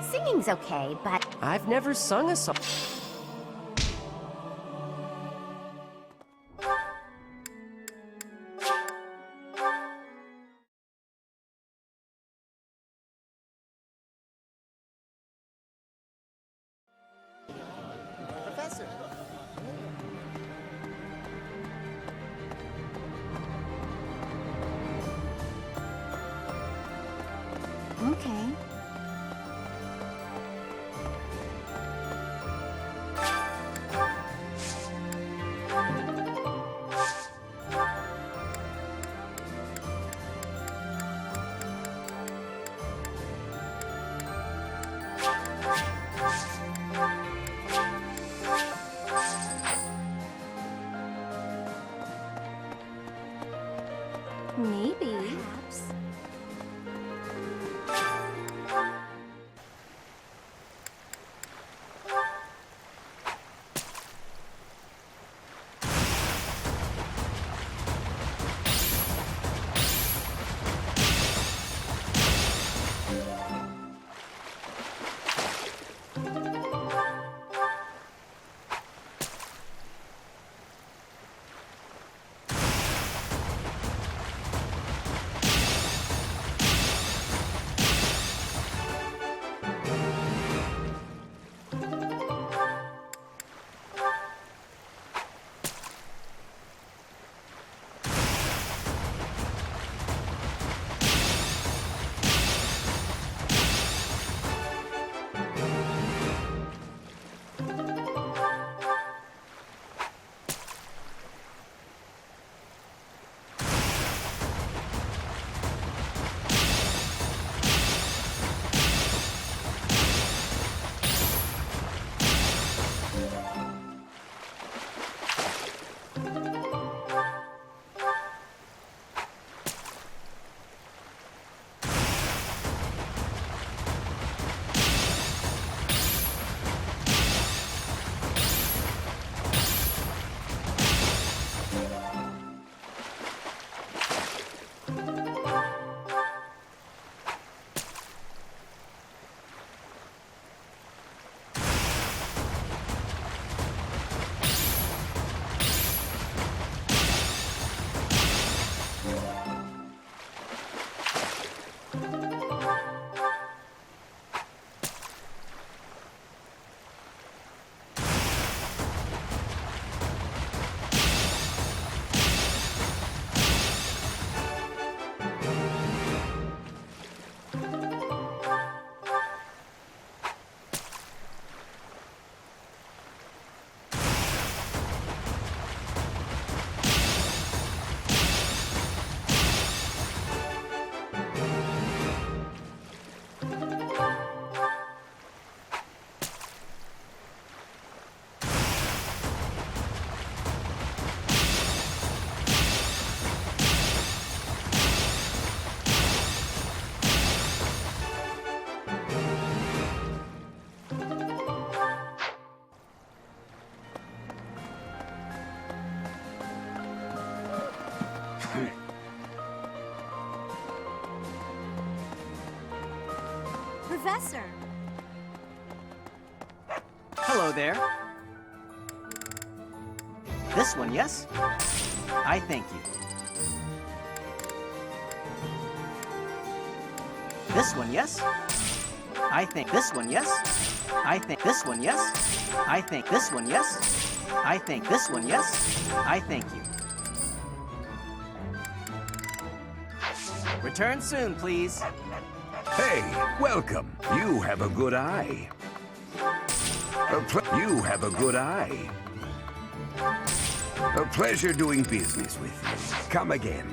Singing's okay, but I've never sung a song. Professor. okay. Maybe. Perhaps. Professor. Hello there. This one, yes? I thank you. This one, yes? I think this one, yes? I think this one, yes? I think this one, yes? I think this one, yes? I thank you. Return soon, please. Hey, welcome. You have a good eye. You have a good eye. A pleasure doing business with you. Come again.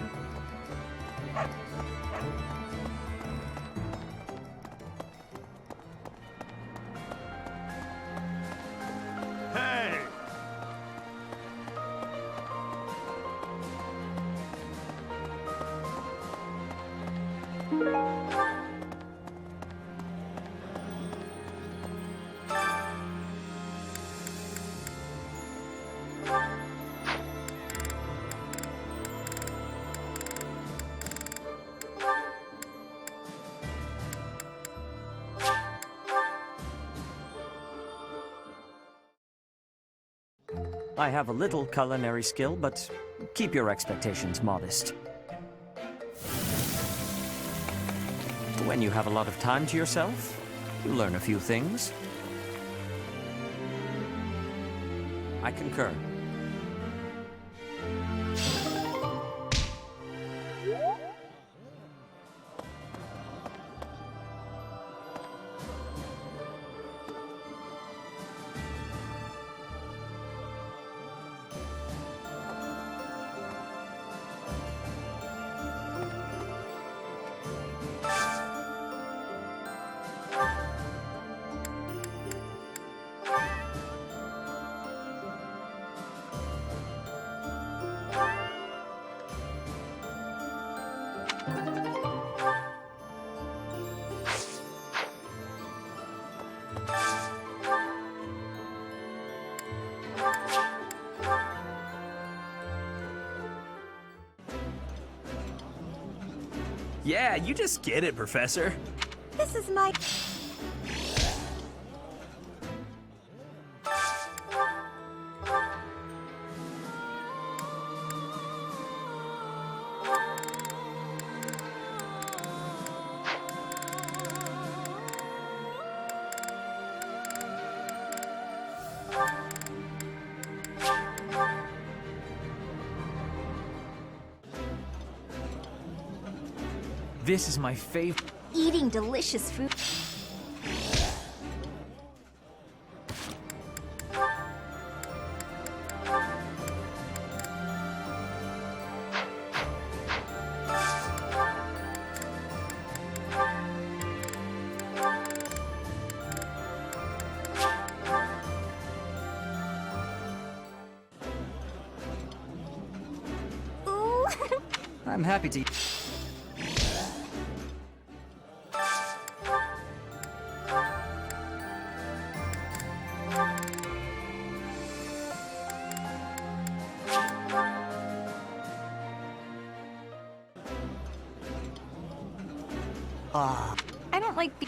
Hey! I have a little culinary skill, but keep your expectations modest. When you have a lot of time to yourself, you learn a few things. I concur. Yeah, you just get it, Professor. This is my... This is my favorite. Eating delicious food. Ooh. I'm happy to... I don't like the...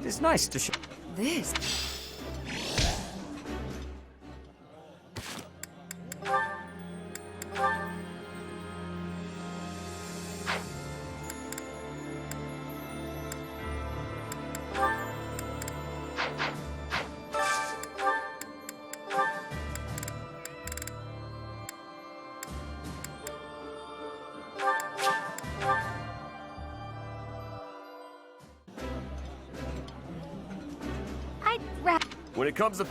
It's nice to show... This... I'd rather... When it comes to...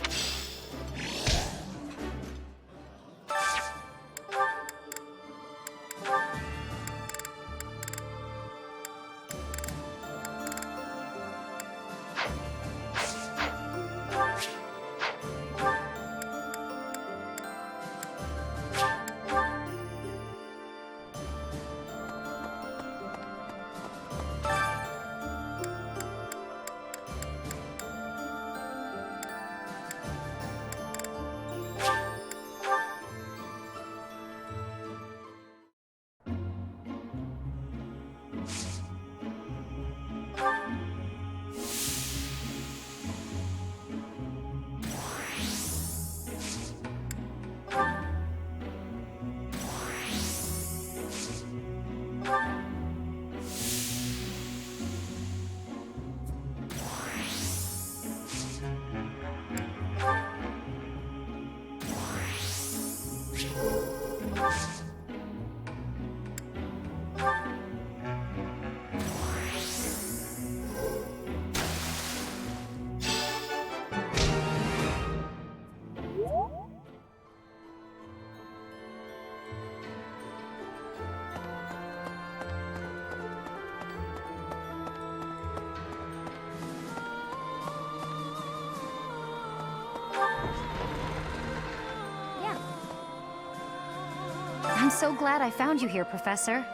I'm so glad I found you here, Professor.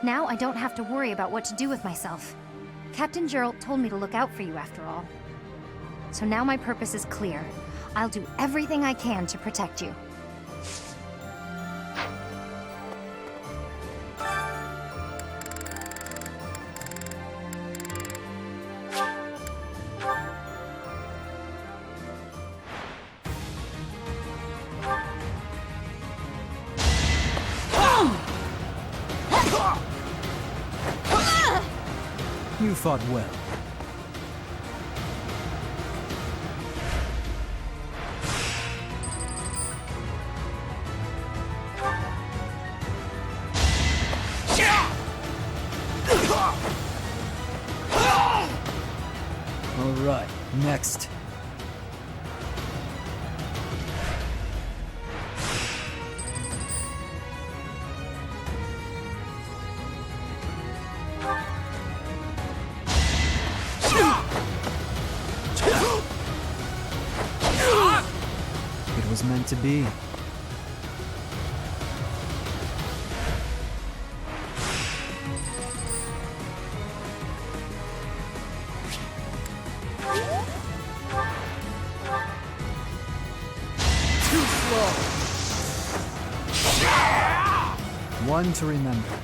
Now I don't have to worry about what to do with myself. Captain Gerald told me to look out for you after all. So now my purpose is clear. I'll do everything I can to protect you. You fought well. All right, next. It was meant to be. Too slow. One to remember.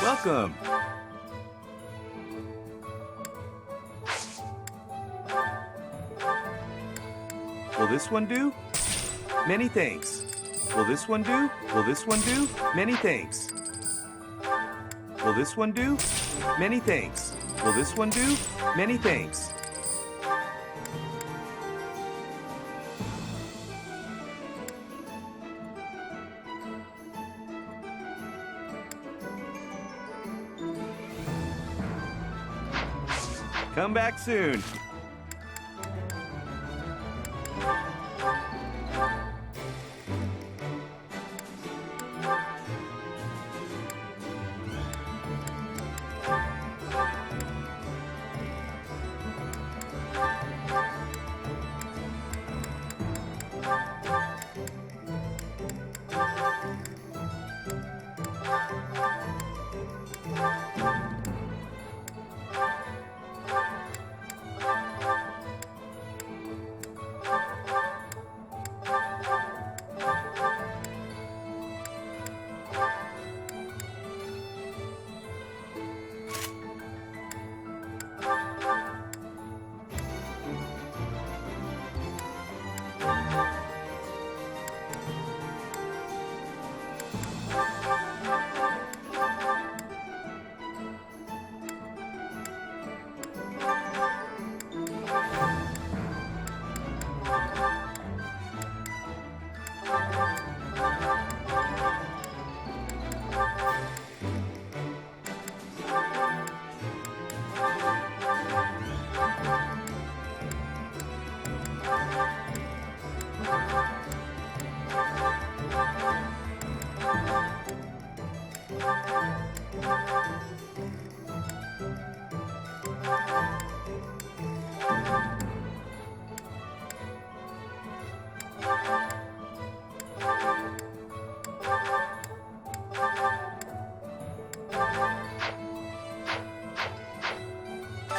Welcome. Will this one do? Many thanks. Will this one do? Will this one do? Many thanks. Will this one do? Many thanks. Will this one do? Many thanks. Come back soon.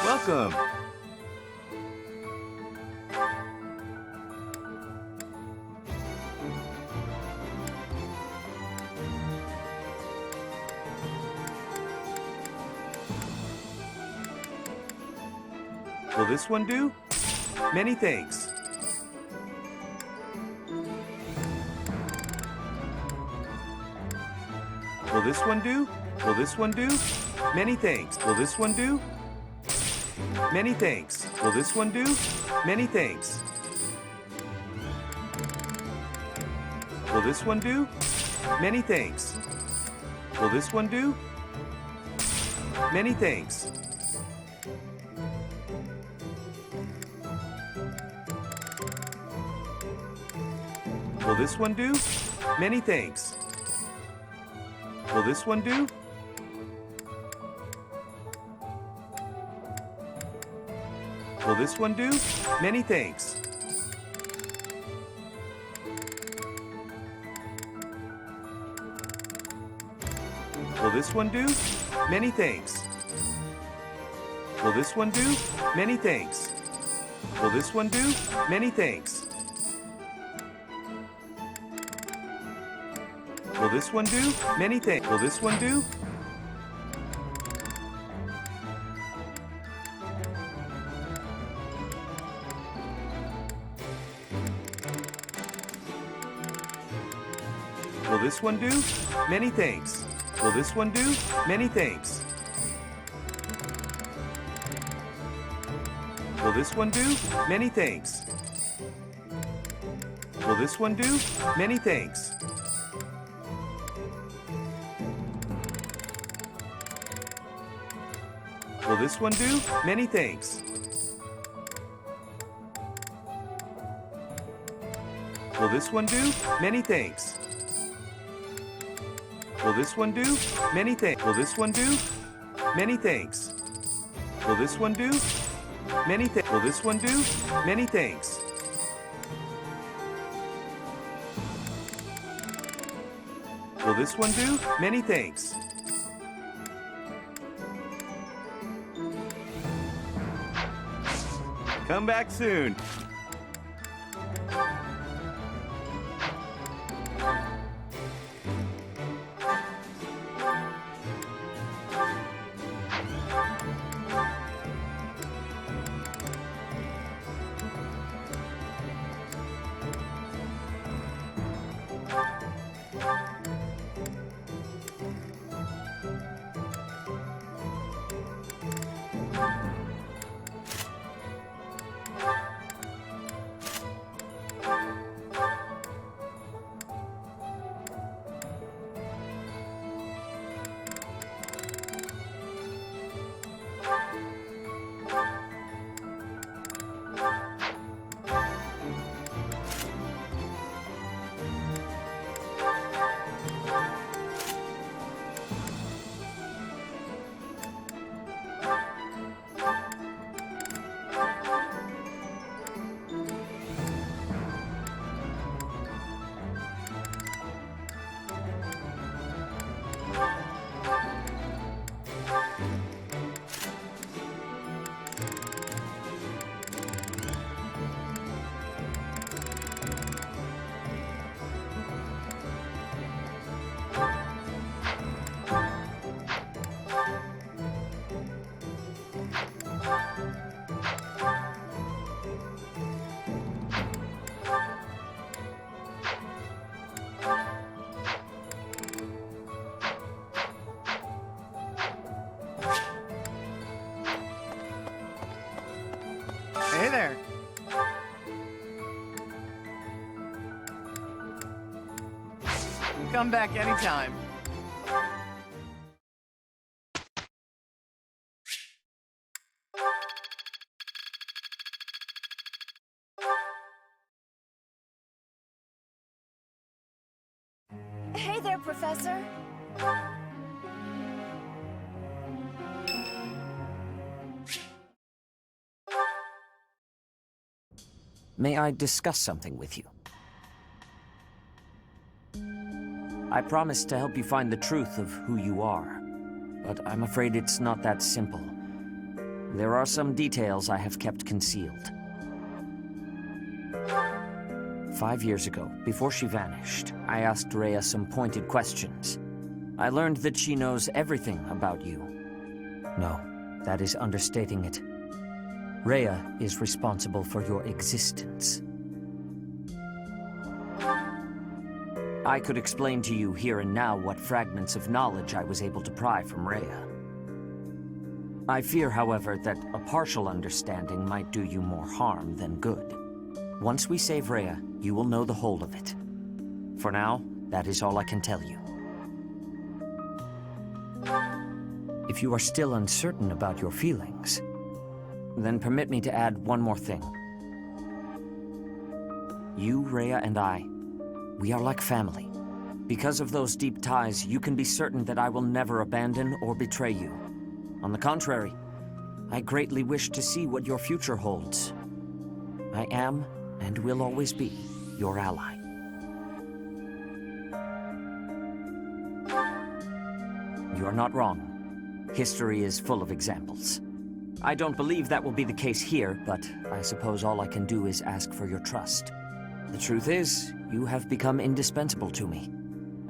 Welcome. Will this one do? Many thanks. Will this one do? Will this one do? Many thanks. Will this one do? Many thanks. Will this one do? Many thanks. Will this one do? Many thanks. Will this one do? Many thanks. Will this one do? Many thanks. Will this one do? Will this one do? Many thanks. Will this one do? Many thanks. Will this one do? Many thanks. Will this one do? Many thanks. Will this one do? Many thanks. Will this one do? Will this one do? Many thanks. Will this one do? Many thanks. Will this one do? Many thanks. Will this one do? Many thanks. Will this one do? Many thanks. Will this one do? Many thanks. Will this one do? Many thanks. Will this one do? Many thanks. Will this one do? Many thanks. Will this one do? Many thanks. Will this one do? Many thanks. Come back soon. Hey there. Come back anytime. Hey there, Professor. May I discuss something with you? I promised to help you find the truth of who you are, but I'm afraid it's not that simple. There are some details I have kept concealed. 5 years ago, before she vanished, I asked Rhea some pointed questions. I learned that she knows everything about you. No, that is understating it. Rhea is responsible for your existence. I could explain to you here and now what fragments of knowledge I was able to pry from Rhea. I fear, however, that a partial understanding might do you more harm than good. Once we save Rhea, you will know the whole of it. For now, that is all I can tell you. If you are still uncertain about your feelings, then permit me to add one more thing. You, Rhea, and I, we are like family. Because of those deep ties, you can be certain that I will never abandon or betray you. On the contrary, I greatly wish to see what your future holds. I am, and will always be, your ally. You are not wrong. History is full of examples. I don't believe that will be the case here, but I suppose all I can do is ask for your trust. The truth is, you have become indispensable to me.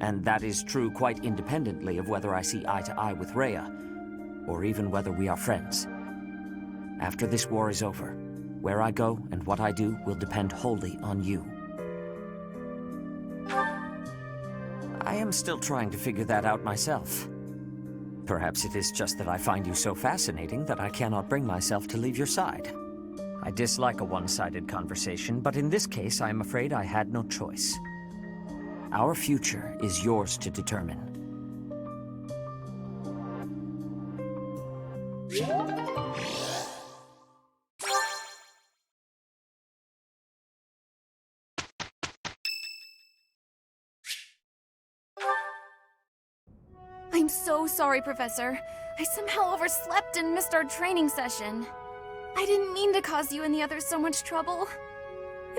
And that is true quite independently of whether I see eye to eye with Rhea, or even whether we are friends. After this war is over, where I go and what I do will depend wholly on you. I am still trying to figure that out myself. Perhaps it is just that I find you so fascinating that I cannot bring myself to leave your side. I dislike a one-sided conversation, but in this case, I am afraid I had no choice. Our future is yours to determine. I'm so sorry, Professor. I somehow overslept and missed our training session. I didn't mean to cause you and the others so much trouble.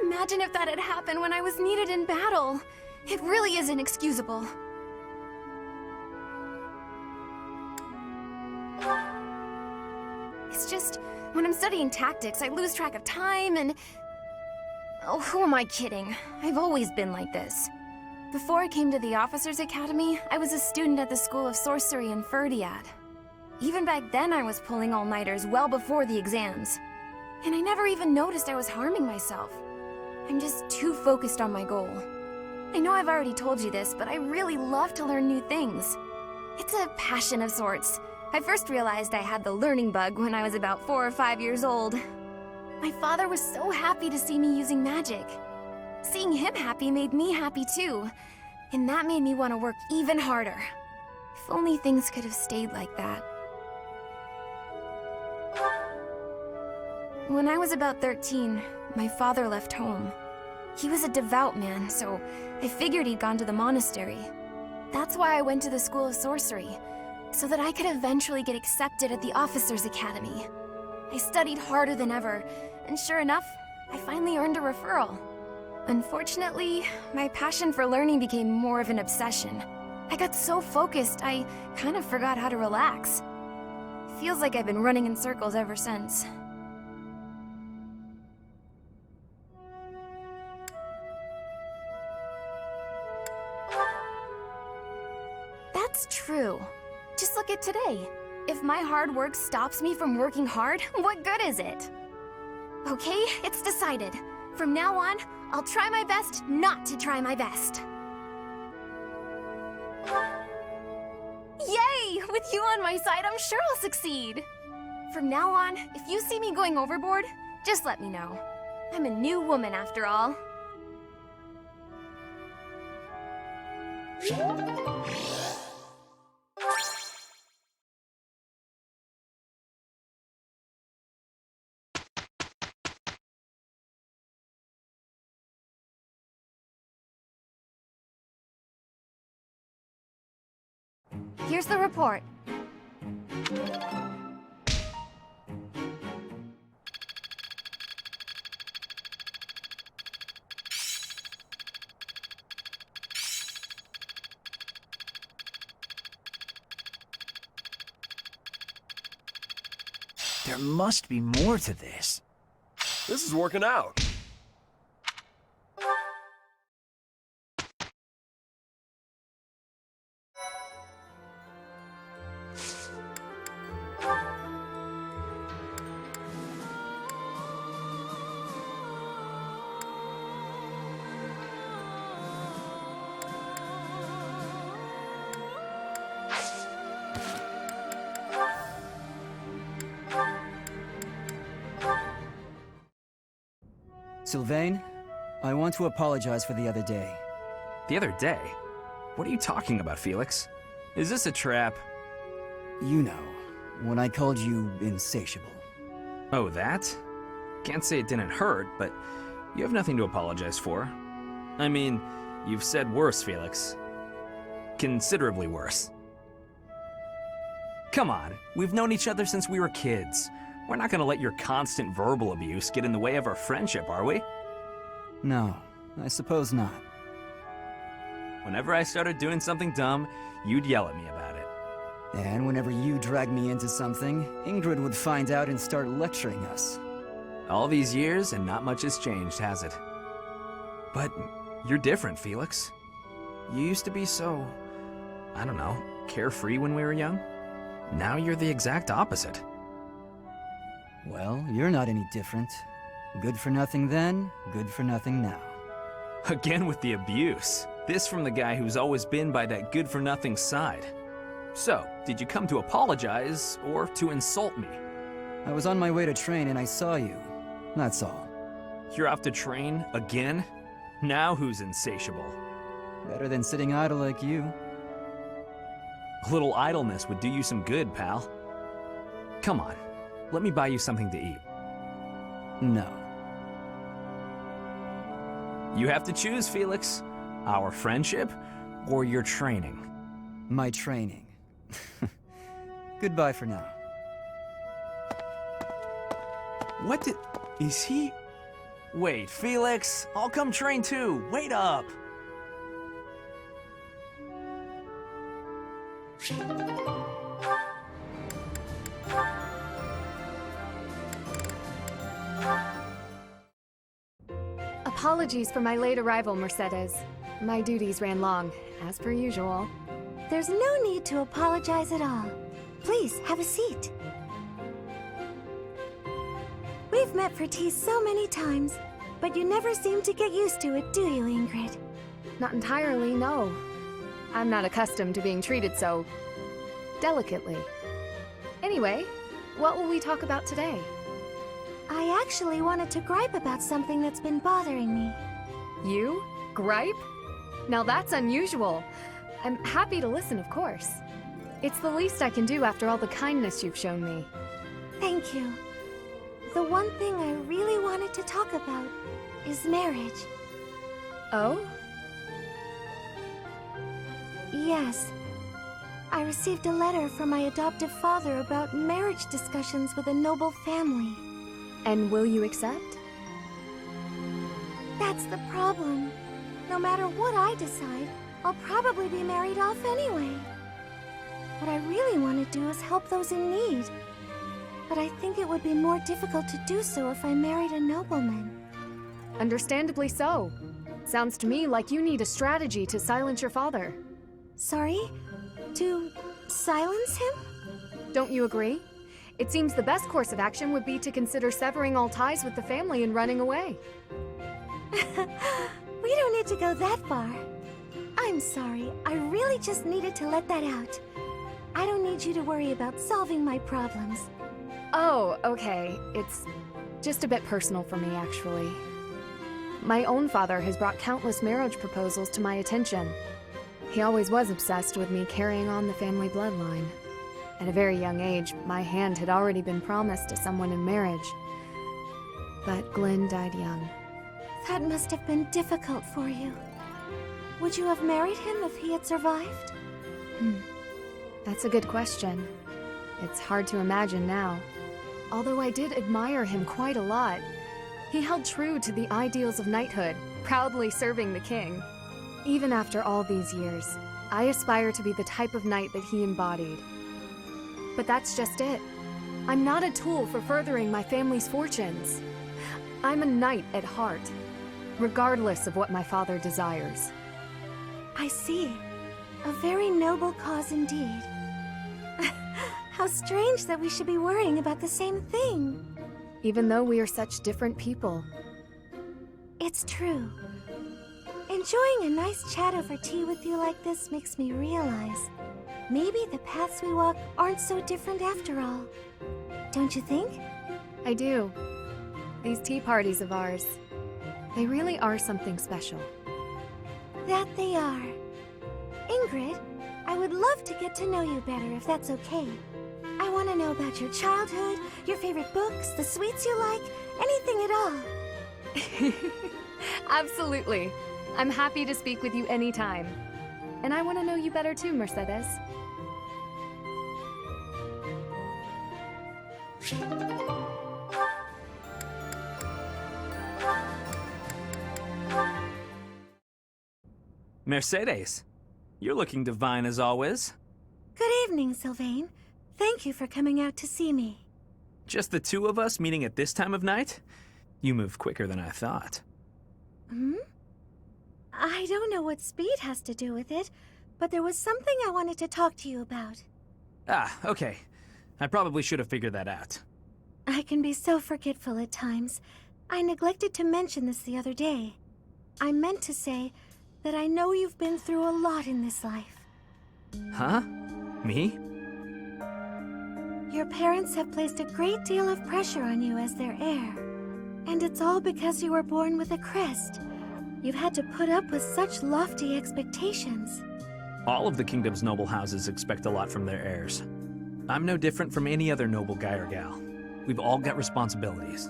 Imagine if that had happened when I was needed in battle. It really is inexcusable. It's just, when I'm studying tactics, I lose track of time and... Oh, who am I kidding? I've always been like this. Before I came to the Officers' Academy, I was a student at the School of Sorcery in Ferdiad. Even back then, I was pulling all-nighters well before the exams. And I never even noticed I was harming myself. I'm just too focused on my goal. I know I've already told you this, but I really love to learn new things. It's a passion of sorts. I first realized I had the learning bug when I was about 4 or 5 years old. My father was so happy to see me using magic. Seeing him happy made me happy too, and that made me want to work even harder. If only things could have stayed like that. When I was about 13, my father left home. He was a devout man, so I figured he'd gone to the monastery. That's why I went to the School of Sorcery, so that I could eventually get accepted at the Officers' Academy. I studied harder than ever, and sure enough, I finally earned a referral. Unfortunately, my passion for learning became more of an obsession. I got so focused, I kind of forgot how to relax. Feels like I've been running in circles ever since. That's true. Just look at today. If my hard work stops me from working hard, what good is it? Okay, it's decided. From now on, I'll try my best not to try my best. Yay! With you on my side, I'm sure I'll succeed. From now on, if you see me going overboard, just let me know. I'm a new woman after all. Here's the report. There must be more to this. This is working out. Sylvain, I want to apologize for the other day. The other day? What are you talking about, Felix? Is this a trap? You know, when I called you insatiable. Oh, that? Can't say it didn't hurt, but you have nothing to apologize for. I mean, you've said worse, Felix. Considerably worse. Come on, we've known each other since we were kids. We're not gonna let your constant verbal abuse get in the way of our friendship, are we? No, I suppose not. Whenever I started doing something dumb, you'd yell at me about it. And whenever you dragged me into something, Ingrid would find out and start lecturing us. All these years and not much has changed, has it? But you're different, Felix. You used to be so, I don't know, carefree when we were young. Now you're the exact opposite. Well, you're not any different. Good for nothing then, good for nothing now. Again with the abuse. This from the guy who's always been by that good-for-nothing side. So, did you come to apologize or to insult me? I was on my way to train and I saw you. That's all. You're off to train again? Now who's insatiable? Better than sitting idle like you. A little idleness would do you some good, pal. Come on, let me buy you something to eat. No. You have to choose, Felix. Our friendship or your training? My training. Goodbye for now. What did... is he... Wait, Felix, I'll come train too. Wait up. Apologies for my late arrival, Mercedes. My duties ran long, as per usual. There's no need to apologize at all. Please, have a seat. We've met for tea so many times, but you never seem to get used to it, do you, Ingrid? Not entirely, no. I'm not accustomed to being treated so... delicately. Anyway, what will we talk about today? I actually wanted to gripe about something that's been bothering me. You? Gripe? Now that's unusual. I'm happy to listen, of course. It's the least I can do after all the kindness you've shown me. Thank you. The one thing I really wanted to talk about is marriage. Oh? Yes. I received a letter from my adoptive father about marriage discussions with a noble family. And will you accept? That's the problem. No matter what I decide, I'll probably be married off anyway. What I really want to do is help those in need. But I think it would be more difficult to do so if I married a nobleman. Understandably so. Sounds to me like you need a strategy to silence your father. Sorry? To silence him? Don't you agree? It seems the best course of action would be to consider severing all ties with the family and running away. We don't need to go that far. I'm sorry, I really just needed to let that out. I don't need you to worry about solving my problems. Oh, okay. It's just a bit personal for me, actually. My own father has brought countless marriage proposals to my attention. He always was obsessed with me carrying on the family bloodline. At a very young age, my hand had already been promised to someone in marriage. But Glenn died young. That must have been difficult for you. Would you have married him if he had survived? That's a good question. It's hard to imagine now. Although I did admire him quite a lot. He held true to the ideals of knighthood, proudly serving the king. Even after all these years, I aspire to be the type of knight that he embodied. But that's just it. I'm not a tool for furthering my family's fortunes. I'm a knight at heart, regardless of what my father desires. I see. A very noble cause indeed. How strange that we should be worrying about the same thing. Even though we are such different people. It's true. Enjoying a nice chat over tea with you like this makes me realize maybe the paths we walk aren't so different after all. Don't you think? I do. These tea parties of ours, They really are something special. That they are. Ingrid, I would love to get to know you better if that's okay. I want to know about your childhood, your favorite books, the sweets you like, anything at all. Absolutely. I'm happy to speak with you anytime. And I want to know you better too, Mercedes. Mercedes, you're looking divine as always. Good evening, Sylvain. Thank you for coming out to see me. Just the two of us meeting at this time of night? You moved quicker than I thought. Hmm? I don't know what speed has to do with it, but there was something I wanted to talk to you about. Ah, okay. I probably should have figured that out. I can be so forgetful at times. I neglected to mention this the other day. I meant to say that I know you've been through a lot in this life. Huh? Me? Your parents have placed a great deal of pressure on you as their heir. And it's all because you were born with a crest. You've had to put up with such lofty expectations. All of the kingdom's noble houses expect a lot from their heirs. I'm no different from any other noble guy or gal. We've all got responsibilities.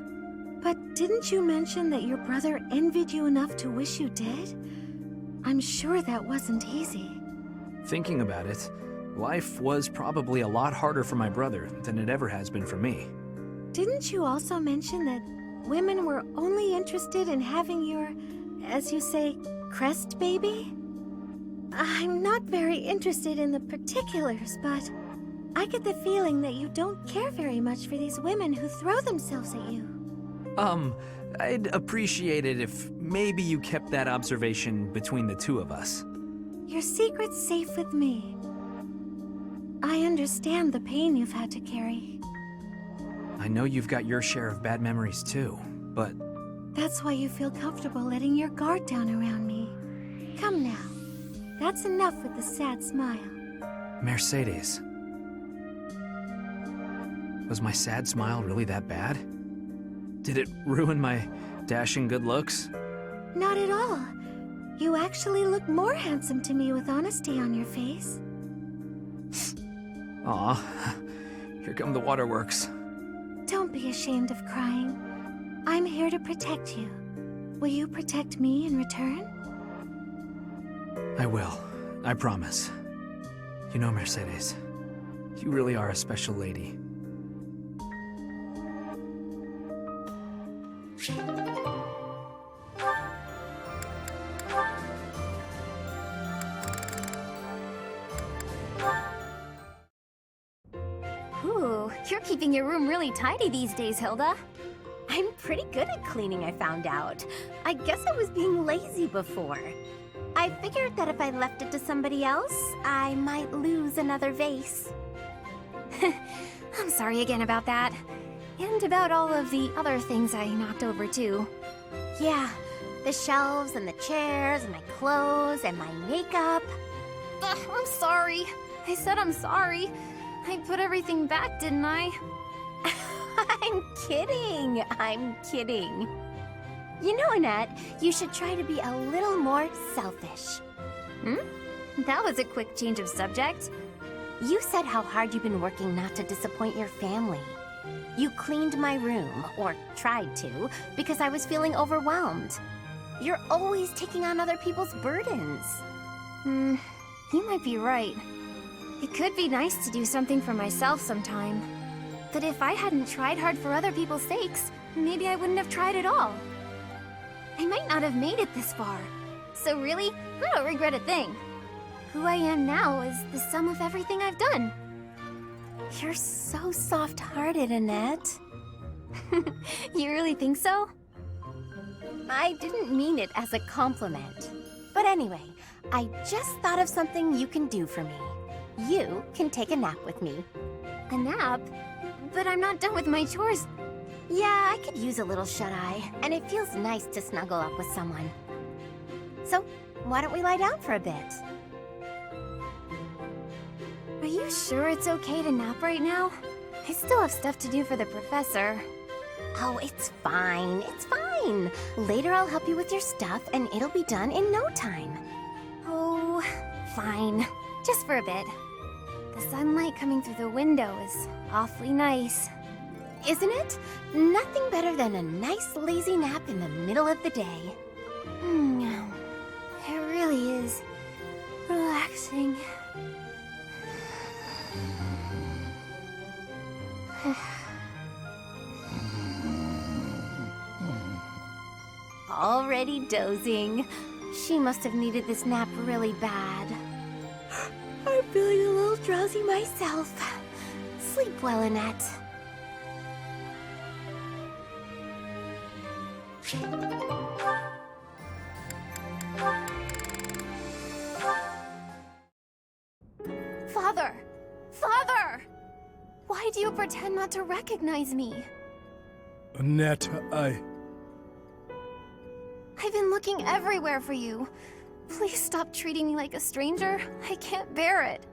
But didn't you mention that your brother envied you enough to wish you did? I'm sure that wasn't easy. Thinking about it, life was probably a lot harder for my brother than it ever has been for me. Didn't you also mention that women were only interested in having your, as you say, crest baby? I'm not very interested in the particulars, but I get the feeling that you don't care very much for these women who throw themselves at you. I'd appreciate it if maybe you kept that observation between the two of us. Your secret's safe with me. I understand the pain you've had to carry. I know you've got your share of bad memories too, but... That's why you feel comfortable letting your guard down around me. Come now. That's enough with the sad smile. Mercedes. Was my sad smile really that bad? Did it ruin my dashing good looks? Not at all. You actually look more handsome to me with honesty on your face. Aw, here come the waterworks. Don't be ashamed of crying. I'm here to protect you. Will you protect me in return? I will. I promise. You know, Mercedes, you really are a special lady. Ooh, you're keeping your room really tidy these days, Hilda. I'm pretty good at cleaning, I found out. I guess I was being lazy before. I figured that if I left it to somebody else, I might lose another vase. I'm sorry again about that. And about all of the other things I knocked over, too. Yeah, the shelves and the chairs and my clothes and my makeup. Ugh, I'm sorry. I said I'm sorry. I put everything back, didn't I? I'm kidding. I'm kidding. You know, Annette, you should try to be a little more selfish. That was a quick change of subject. You said how hard you've been working not to disappoint your family. You cleaned my room, or tried to, because I was feeling overwhelmed. You're always taking on other people's burdens. You might be right. It could be nice to do something for myself sometime. But if I hadn't tried hard for other people's sakes, maybe I wouldn't have tried at all. I might not have made it this far. So really, I don't regret a thing. Who I am now is the sum of everything I've done. You're so soft-hearted, Annette. You really think so? I didn't mean it as a compliment. But anyway, I just thought of something you can do for me. You can take a nap with me. A nap? But I'm not done with my chores. Yeah, I could use a little shut-eye, and it feels nice to snuggle up with someone. So, why don't we lie down for a bit? Are you sure it's okay to nap right now? I still have stuff to do for the professor. Oh, it's fine. It's fine. fine. Later I'll help you with your stuff, and it'll be done in no time. Oh, fine. Just for a bit. The sunlight coming through the window is awfully nice. Isn't it? Nothing better than a nice lazy nap in the middle of the day. It really is relaxing. Already dozing. She must have needed this nap really bad. I'm feeling a little drowsy myself. Sleep well, Annette. Father! Father! Why do you pretend not to recognize me? Annette, I've been looking everywhere for you. Please stop treating me like a stranger. I can't bear it.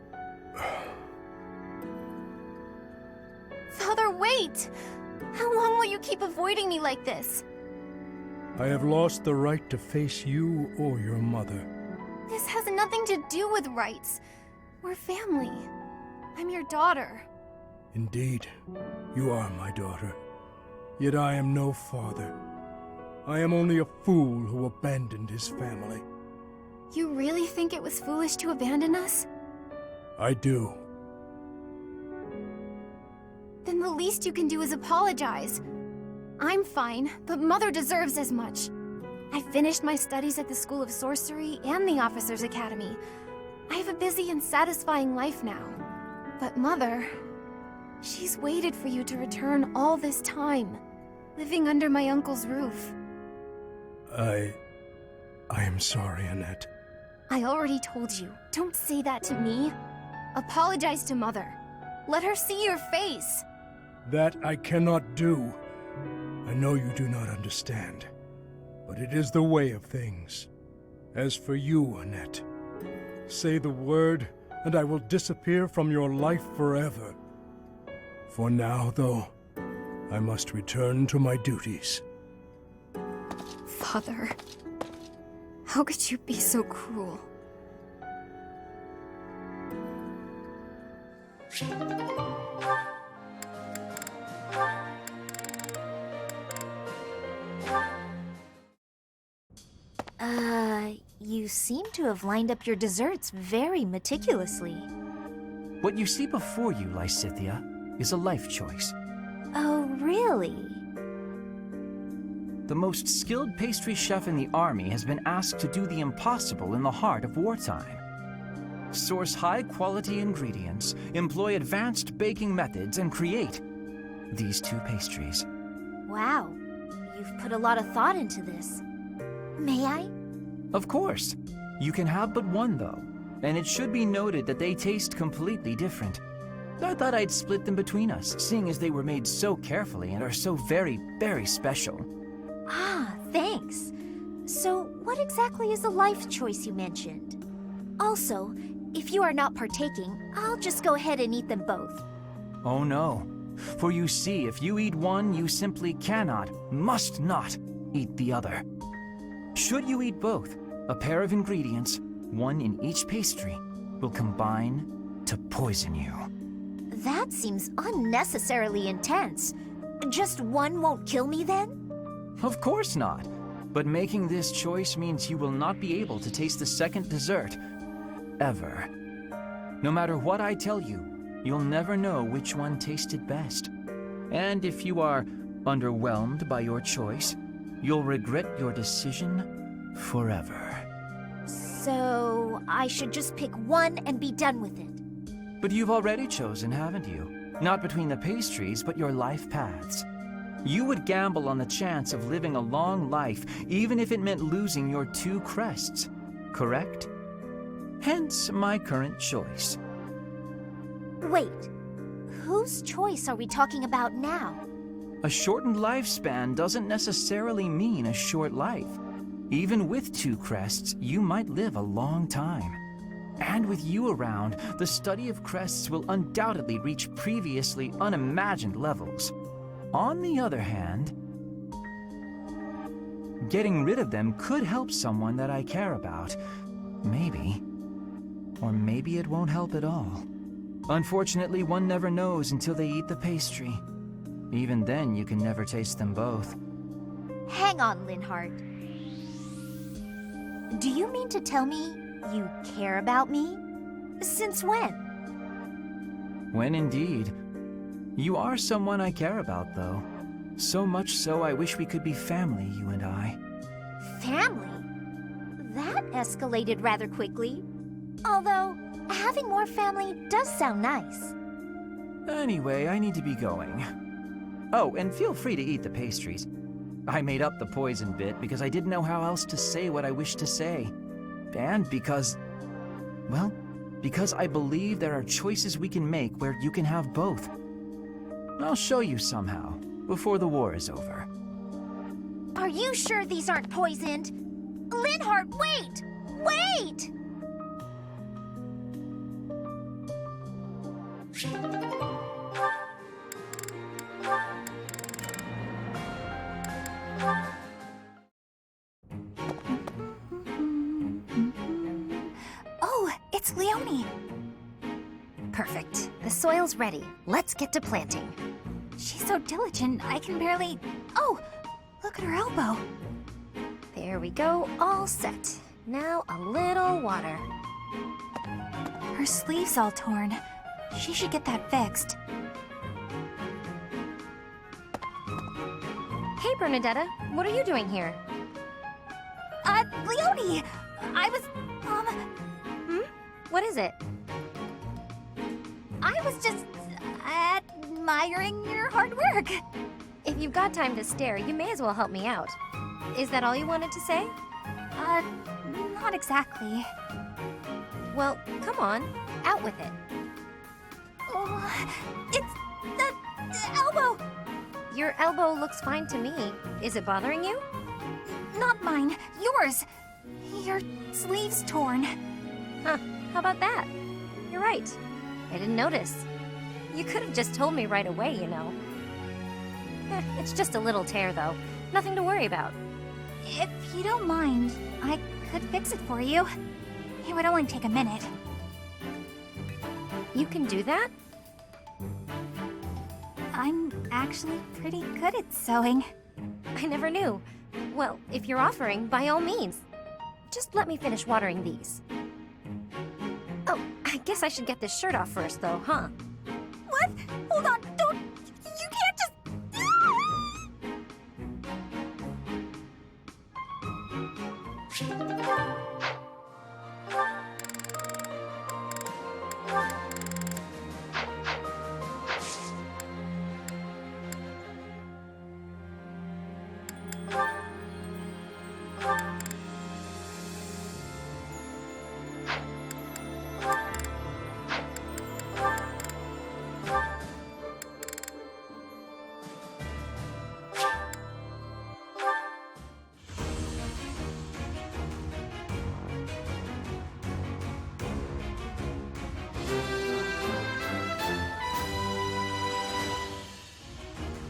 Father, wait! How long will you keep avoiding me like this? I have lost the right to face you or your mother. This has nothing to do with rights. We're family. I'm your daughter. Indeed, you are my daughter. Yet I am no father. I am only a fool who abandoned his family. You really think it was foolish to abandon us? I do. Then the least you can do is apologize. I'm fine, but Mother deserves as much. I finished my studies at the School of Sorcery and the Officers' Academy. I have a busy and satisfying life now. But Mother, she's waited for you to return all this time, living under my uncle's roof. I am sorry, Annette. I already told you, don't say that to me. Apologize to Mother. Let her see your face. That I cannot do. I know you do not understand, but it is the way of things. As for you, Annette, say the word, and I will disappear from your life forever. For now, though, I must return to my duties. Father, how could you be so cruel? You seem to have lined up your desserts very meticulously. What you see before you, Lysithea, is a life choice. Oh, really? The most skilled pastry chef in the army has been asked to do the impossible in the heart of wartime. Source high-quality ingredients, employ advanced baking methods, and create these two pastries. Wow, you've put a lot of thought into this. May I? Of course. You can have but one, though, and it should be noted that they taste completely different. I thought I'd split them between us, seeing as they were made so carefully and are so very, very special. Ah, thanks. So, what exactly is the life choice you mentioned? Also, if you are not partaking, I'll just go ahead and eat them both. Oh no. For you see, if you eat one, you simply cannot, must not, eat the other. Should you eat both, a pair of ingredients, one in each pastry, will combine to poison you. That seems unnecessarily intense. Just one won't kill me then? Of course not. But making this choice means you will not be able to taste the second dessert. Ever. No matter what I tell you, you'll never know which one tasted best. And if you are underwhelmed by your choice, you'll regret your decision forever. So, I should just pick one and be done with it. But you've already chosen, haven't you? Not between the pastries, but your life paths. You would gamble on the chance of living a long life, even if it meant losing your two crests, correct? Hence my current choice. Wait, whose choice are we talking about now? A shortened lifespan doesn't necessarily mean a short life. Even with two crests, you might live a long time. And with you around, the study of crests will undoubtedly reach previously unimagined levels. On the other hand, getting rid of them could help someone that I care about. Maybe. Or maybe it won't help at all. Unfortunately, one never knows until they eat the pastry. Even then, you can never taste them both. Hang on, Linhardt. Do you mean to tell me you care about me? Since when? When indeed. You are someone I care about, though. So much so I wish we could be family, you and I. Family? That escalated rather quickly. Although, having more family does sound nice. Anyway, I need to be going. Oh, and feel free to eat the pastries. I made up the poison bit because I didn't know how else to say what I wished to say. And because... well, because I believe there are choices we can make where you can have both. I'll show you somehow, before the war is over. Are you sure these aren't poisoned? Linhardt, wait! Wait! Oh, it's Leone. Perfect. The soil's ready. Let's get to planting. She's so diligent, I can barely... Oh, look at her elbow. There we go, all set. Now a little water. Her sleeve's all torn. She should get that fixed. Hey, Bernadetta, what are you doing here? Leone! I was, What is it? I was just admiring your hard work. If you've got time to stare, you may as well help me out. Is that all you wanted to say? Not exactly. Well, come on, out with it. Oh, it's the elbow! Your elbow looks fine to me. Is it bothering you? Not mine, yours. Your sleeve's torn. Huh, how about that? You're right. I didn't notice. You could have just told me right away, you know. It's just a little tear, though. Nothing to worry about. If you don't mind, I could fix it for you. It would only take a minute. You can do that? I'm actually pretty good at sewing. I never knew. Well, if you're offering, by all means. Just let me finish watering these. Oh, I guess I should get this shirt off first, though, huh? What? Hold on, don't... You can't just...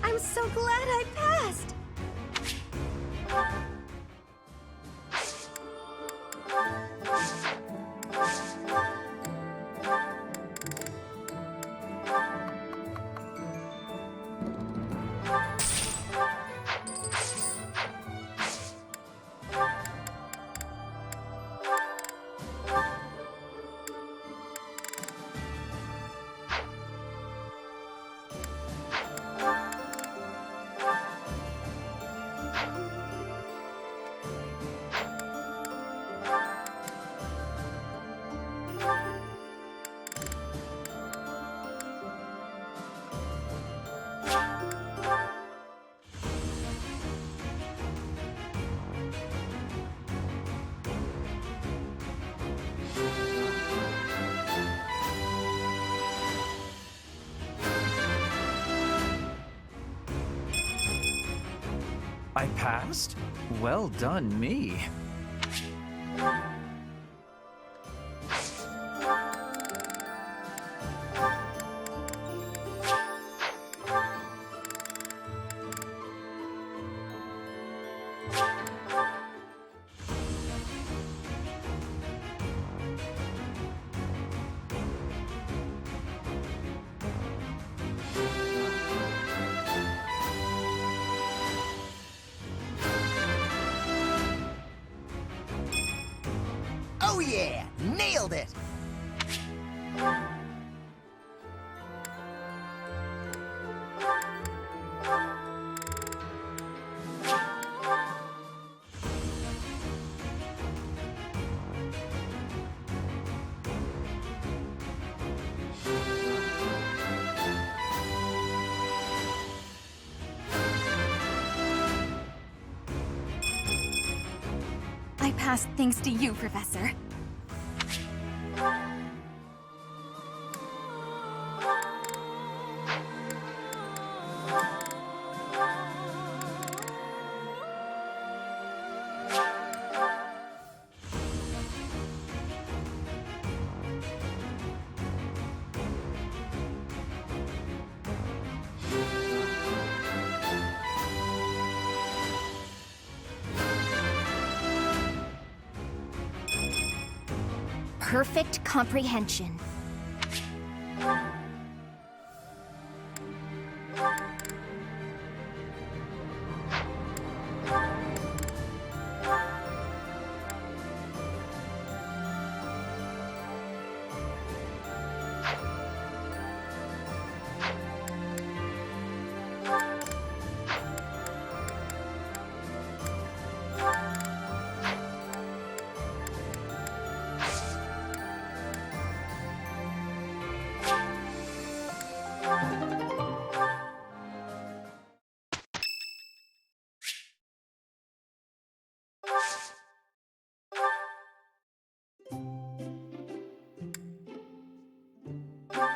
I'm so glad I passed! I passed? Well done, me. nailed it! I passed thanks to you, Professor. Perfect comprehension.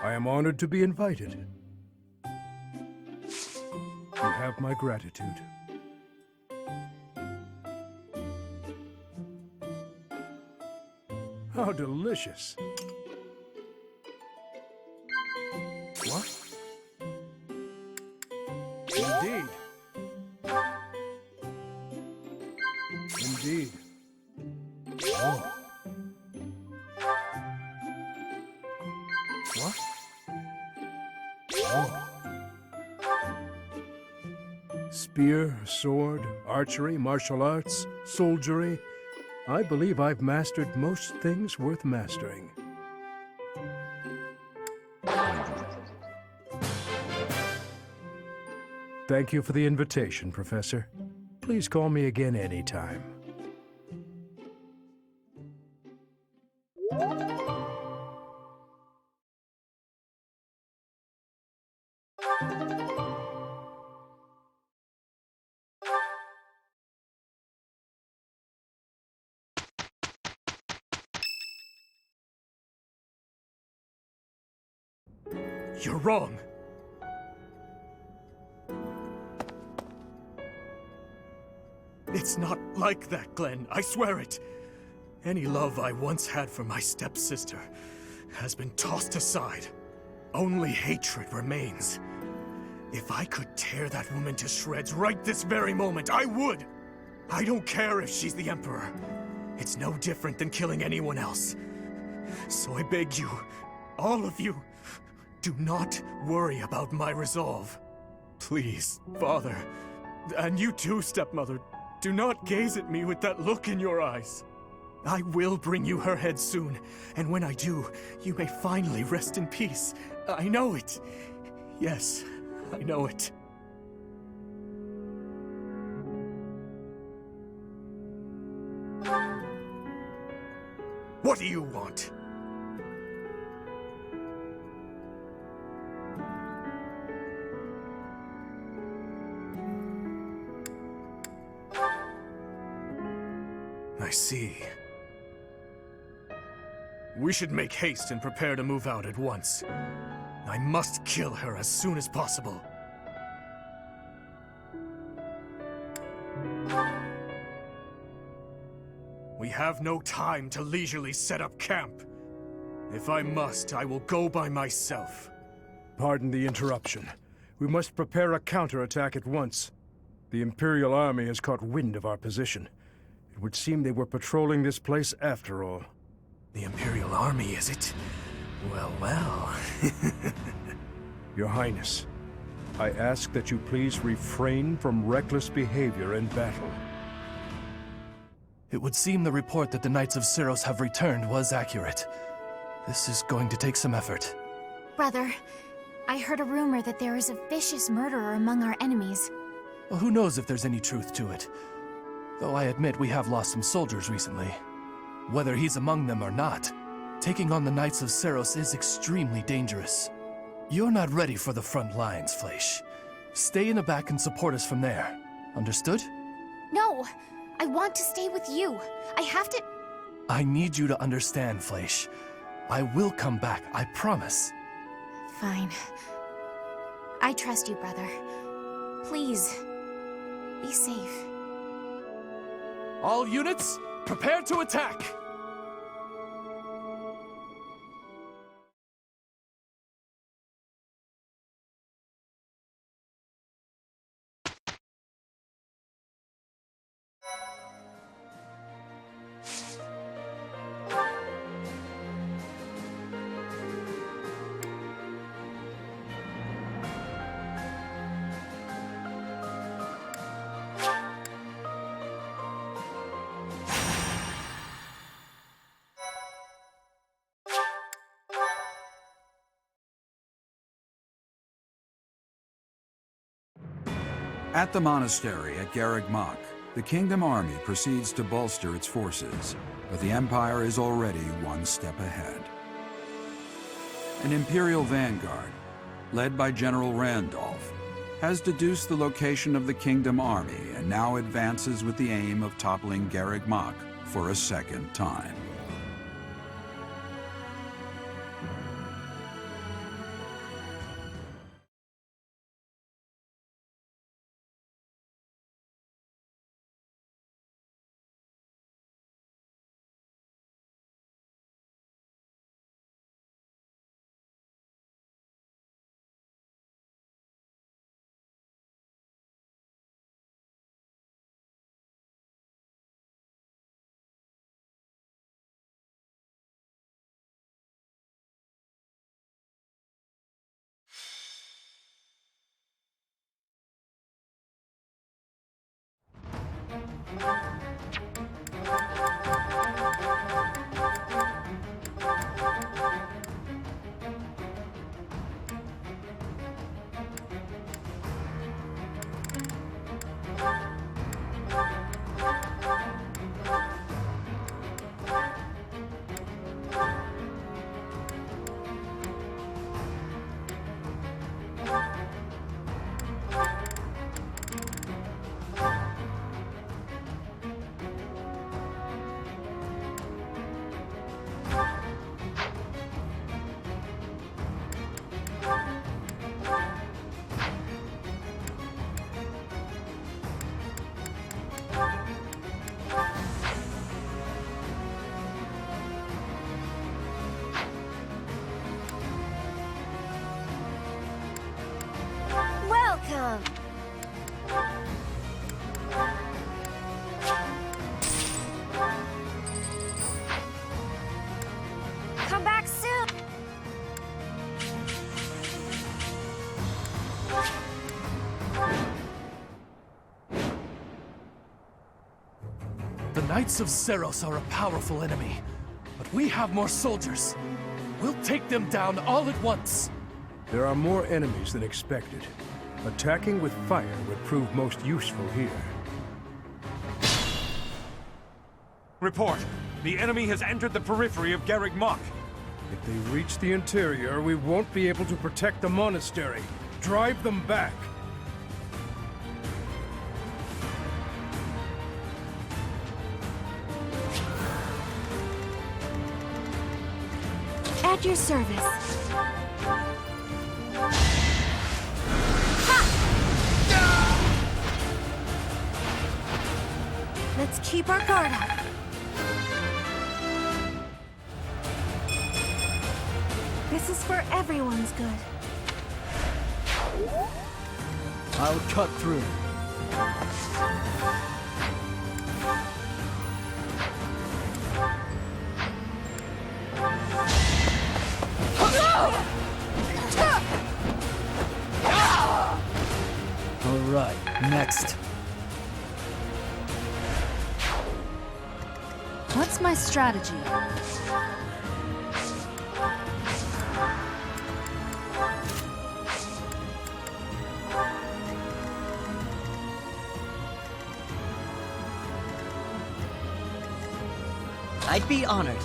I am honored to be invited. You have my gratitude. How delicious. What? Indeed. Indeed. Oh. What? Oh. Spear, sword, archery, martial arts, soldiery. I believe I've mastered most things worth mastering. Thank you for the invitation, Professor. Please call me again anytime. You're wrong. It's not like that, Glenn. I swear it. Any love I once had for my stepsister has been tossed aside. Only hatred remains. If I could tear that woman to shreds right this very moment, I would! I don't care if she's the Emperor. It's no different than killing anyone else. So I beg you, all of you, do not worry about my resolve. Please, Father, and you too, Stepmother, do not gaze at me with that look in your eyes. I will bring you her head soon, and when I do, you may finally rest in peace. I know it. Yes, I know it. What do you want? I see. We should make haste and prepare to move out at once. I must kill her as soon as possible. We have no time to leisurely set up camp. If I must, I will go by myself. Pardon the interruption. We must prepare a counterattack at once. The Imperial Army has caught wind of our position. It would seem they were patrolling this place after all. The Imperial Army, is it? Well, well. Your Highness, I ask that you please refrain from reckless behavior in battle. It would seem the report that the Knights of Syros have returned was accurate. This is going to take some effort. Brother, I heard a rumor that there is a vicious murderer among our enemies. Well, who knows if there's any truth to it? Though I admit we have lost some soldiers recently. Whether he's among them or not, taking on the Knights of Syros is extremely dangerous. You're not ready for the front lines, Fleisch. Stay in the back and support us from there. Understood? No! I want to stay with you. I have to... I need you to understand, Fleisch. I will come back, I promise. Fine. I trust you, brother. Please, be safe. All units, prepare to attack! At the monastery at Garreg Mach, the Kingdom Army proceeds to bolster its forces, but the Empire is already one step ahead. An Imperial vanguard, led by General Randolph, has deduced the location of the Kingdom Army and now advances with the aim of toppling Garreg Mach for a second time. Welcome! Come back soon! The Knights of Syros are a powerful enemy, but we have more soldiers. We'll take them down all at once. There are more enemies than expected. Attacking with fire would prove most useful here. Report! The enemy has entered the periphery of Garreg Mach. If they reach the interior, we won't be able to protect the monastery. Drive them back! At your service. Let's keep our guard up. This is for everyone's good. I'll cut through. All right, next. What's my strategy? I'd be honored.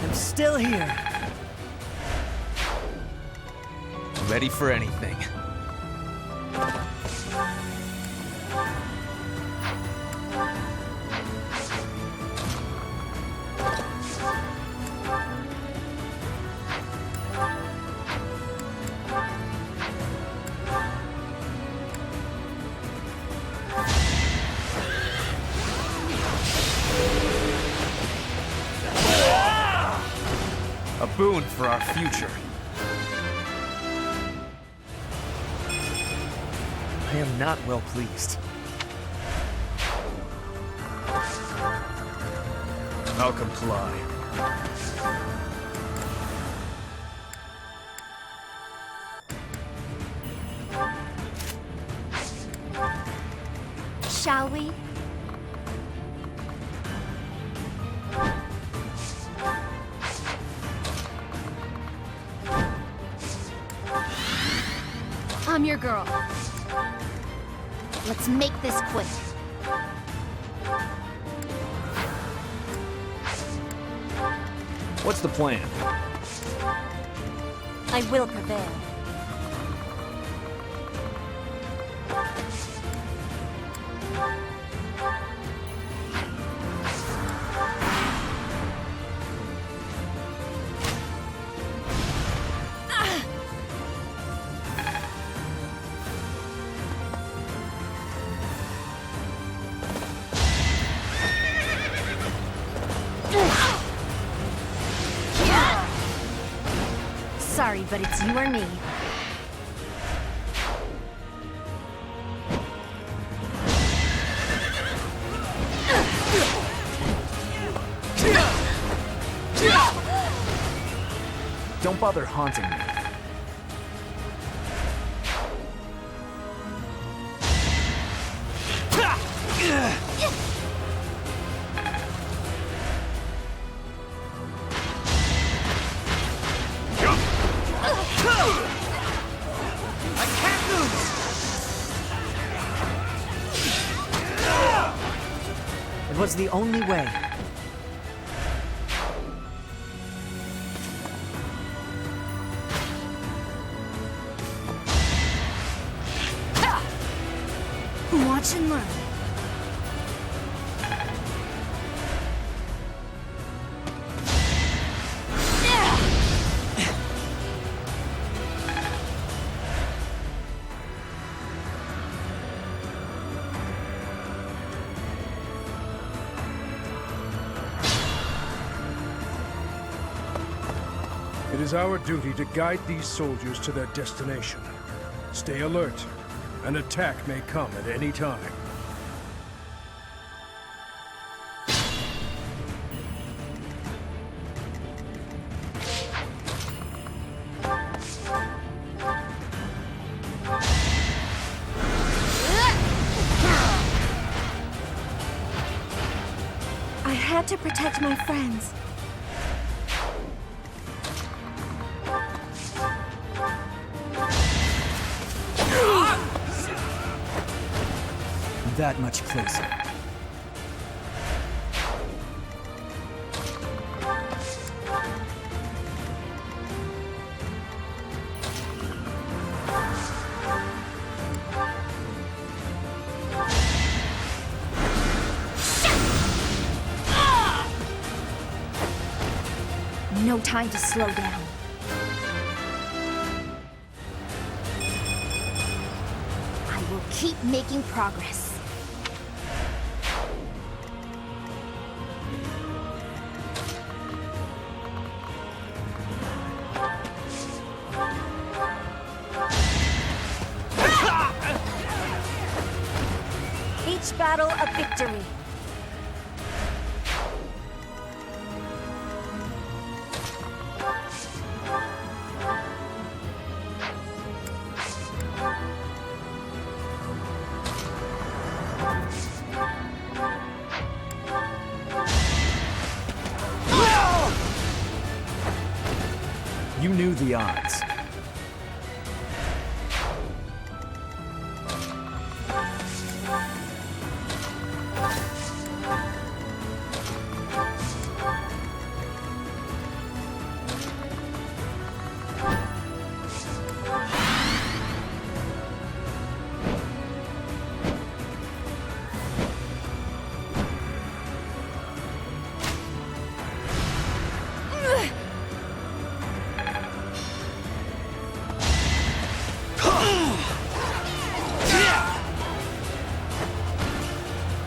I'm still here. Ready for anything. A boon for our future. I am not well pleased. I'll comply. Shall we? I'm your girl. Let's make this quick. What's the plan? I will prevail. Sorry, but it's you or me. Don't bother haunting me. It was the only way. Watch and learn. It is our duty to guide these soldiers to their destination. Stay alert. An attack may come at any time. I had to protect my friends. That much closer. No time to slow down. I will keep making progress. Each battle a victory. You knew the odds.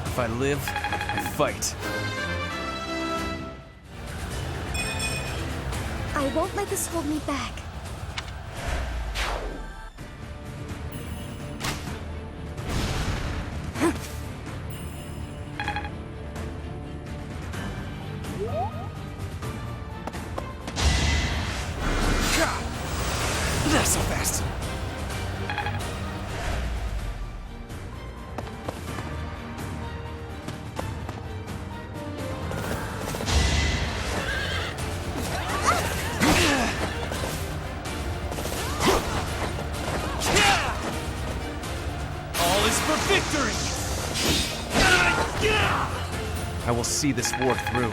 If I live, I fight. I won't let this hold me back. Not so fast. All is for victory! I will see this war through.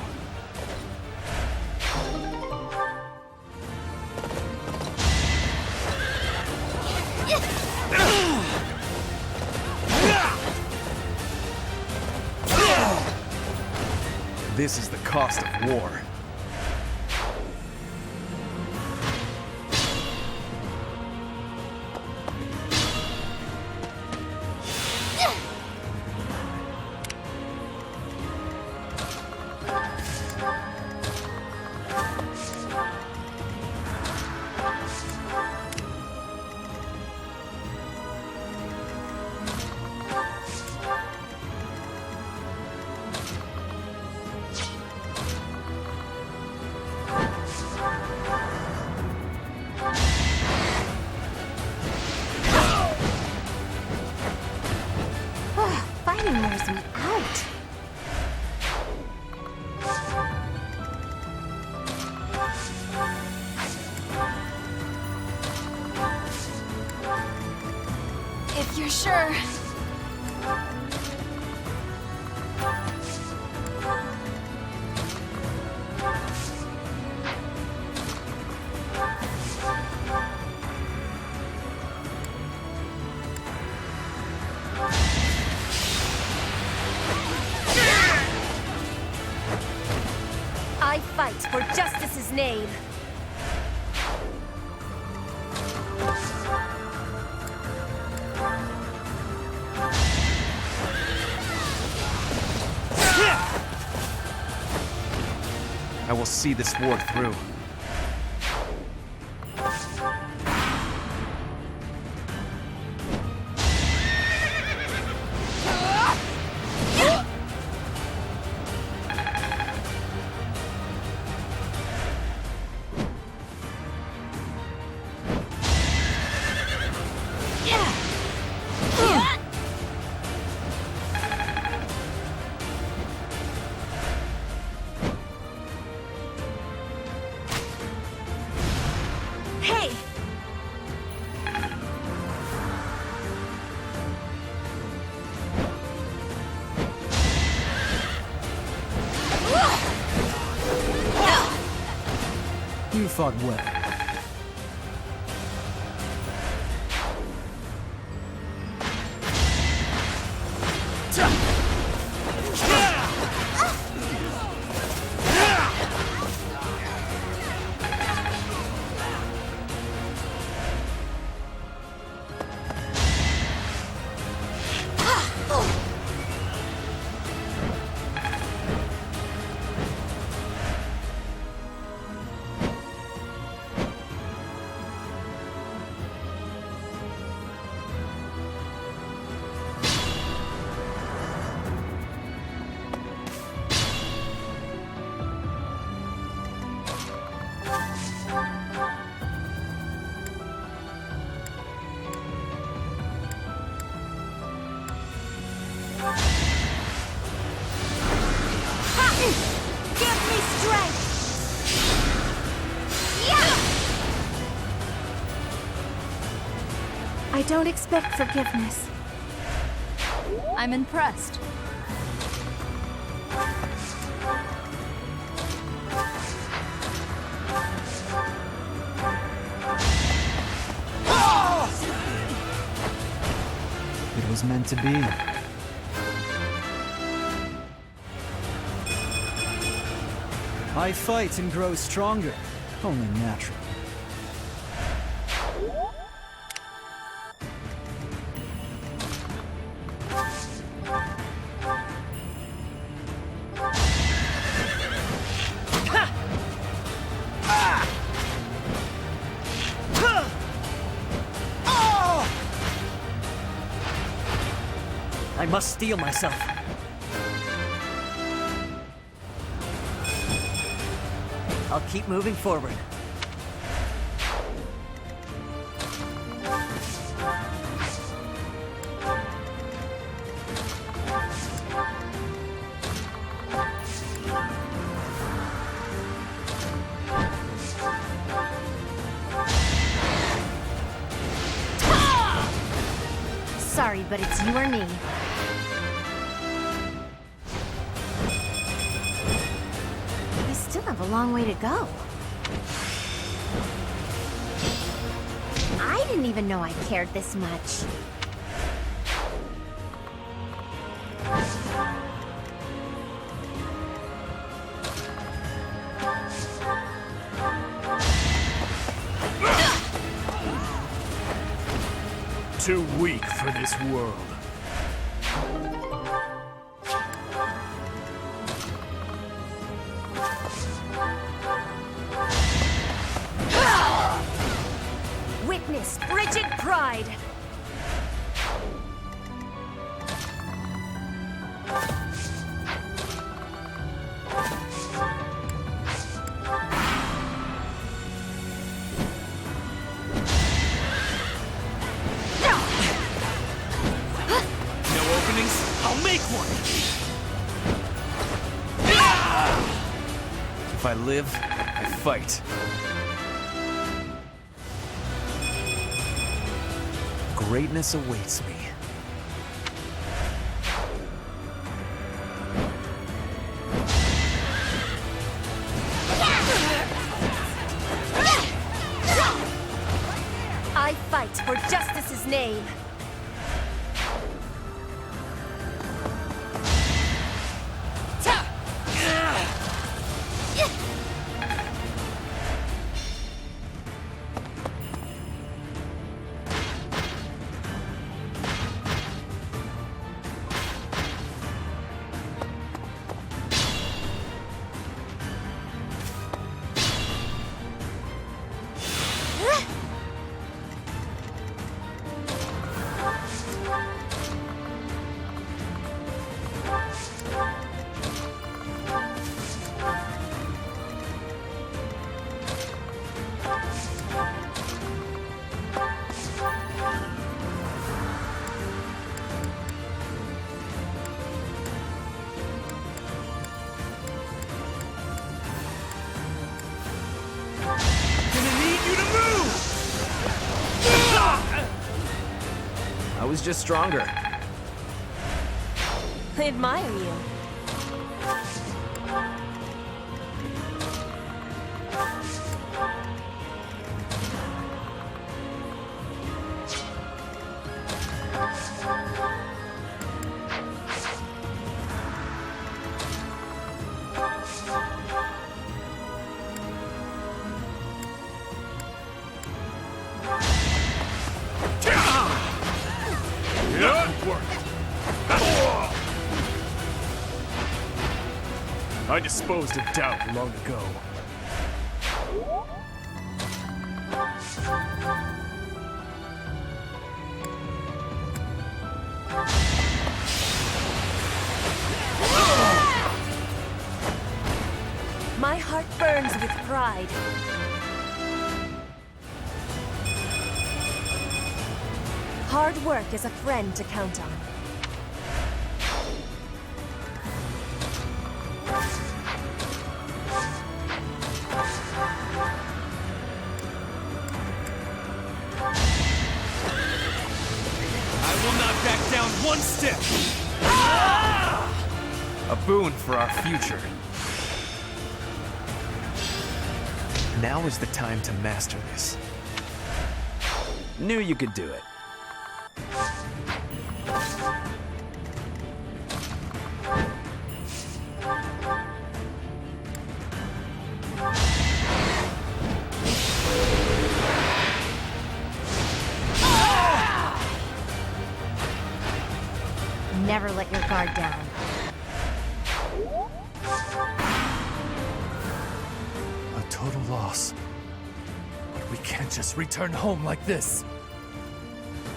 This is the cost of war. Fighting wears me out. If you're sure. I fight for justice's name. I will see this war through. Hey! You fought well. don't expect forgiveness. I'm impressed. It was meant to be. I fight and grow stronger. Only natural. I must steel myself. I'll keep moving forward. Sorry, but it's you or me. We still have a long way to go. I didn't even know I cared this much. Too weak for this world. Witness frigid pride. If I live, I fight. Greatness awaits me. I fight for justice's name. I was just stronger. I admire you. I disposed of doubt long ago. My heart burns with pride. Hard work is a friend to count on. will not back down one step! A boon for our future. Now is the time to master this. Knew you could do it. Never let your guard down. A total loss. But we can't just return home like this.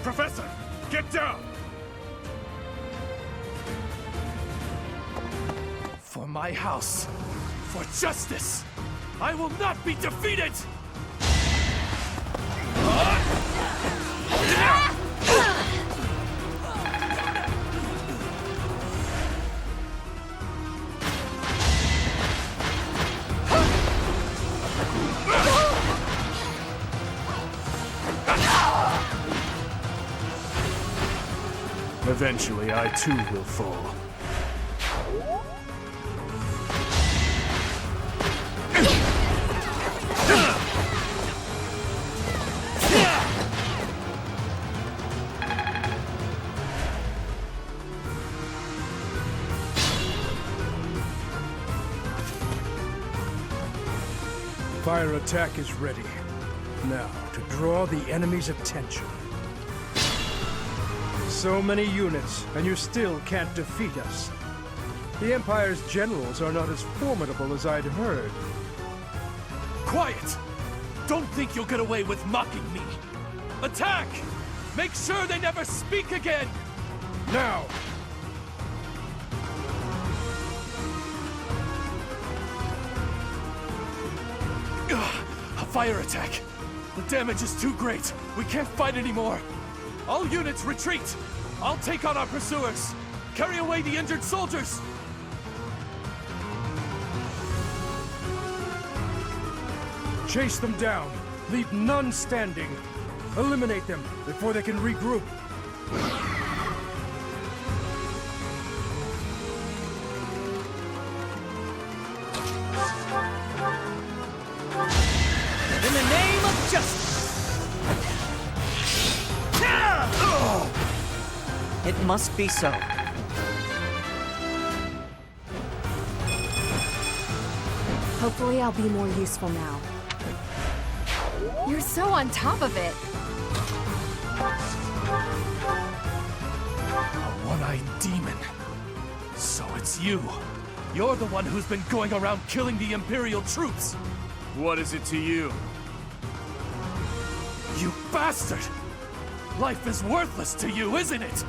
Professor, get down! For my house, for justice, I will not be defeated! Eventually, I too will fall. Fire attack is ready. Now, to draw the enemy's attention. So many units, and you still can't defeat us. The Empire's generals are not as formidable as I'd heard. Quiet! Don't think you'll get away with mocking me! Attack! Make sure they never speak again! Now! A fire attack! The damage is too great! We can't fight anymore! All units retreat! I'll take on our pursuers! Carry away the injured soldiers! Chase them down! Leave none standing! Eliminate them before they can regroup! In the name of justice! It must be so. Hopefully I'll be more useful now. You're so on top of it. A one-eyed demon. So it's you. You're the one who's been going around killing the Imperial troops. What is it to you? You bastard! Life is worthless to you, isn't it?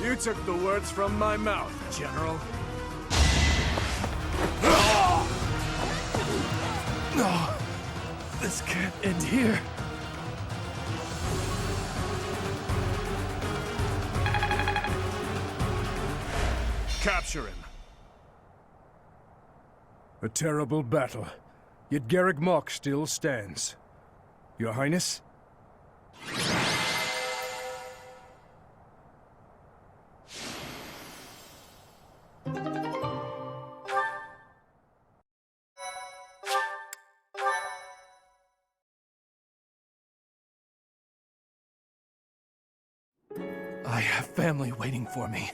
You took the words from my mouth, General. No, this can't end here. Capture him. A terrible battle, yet Garrick Mach still stands. Your Highness? I have family waiting for me.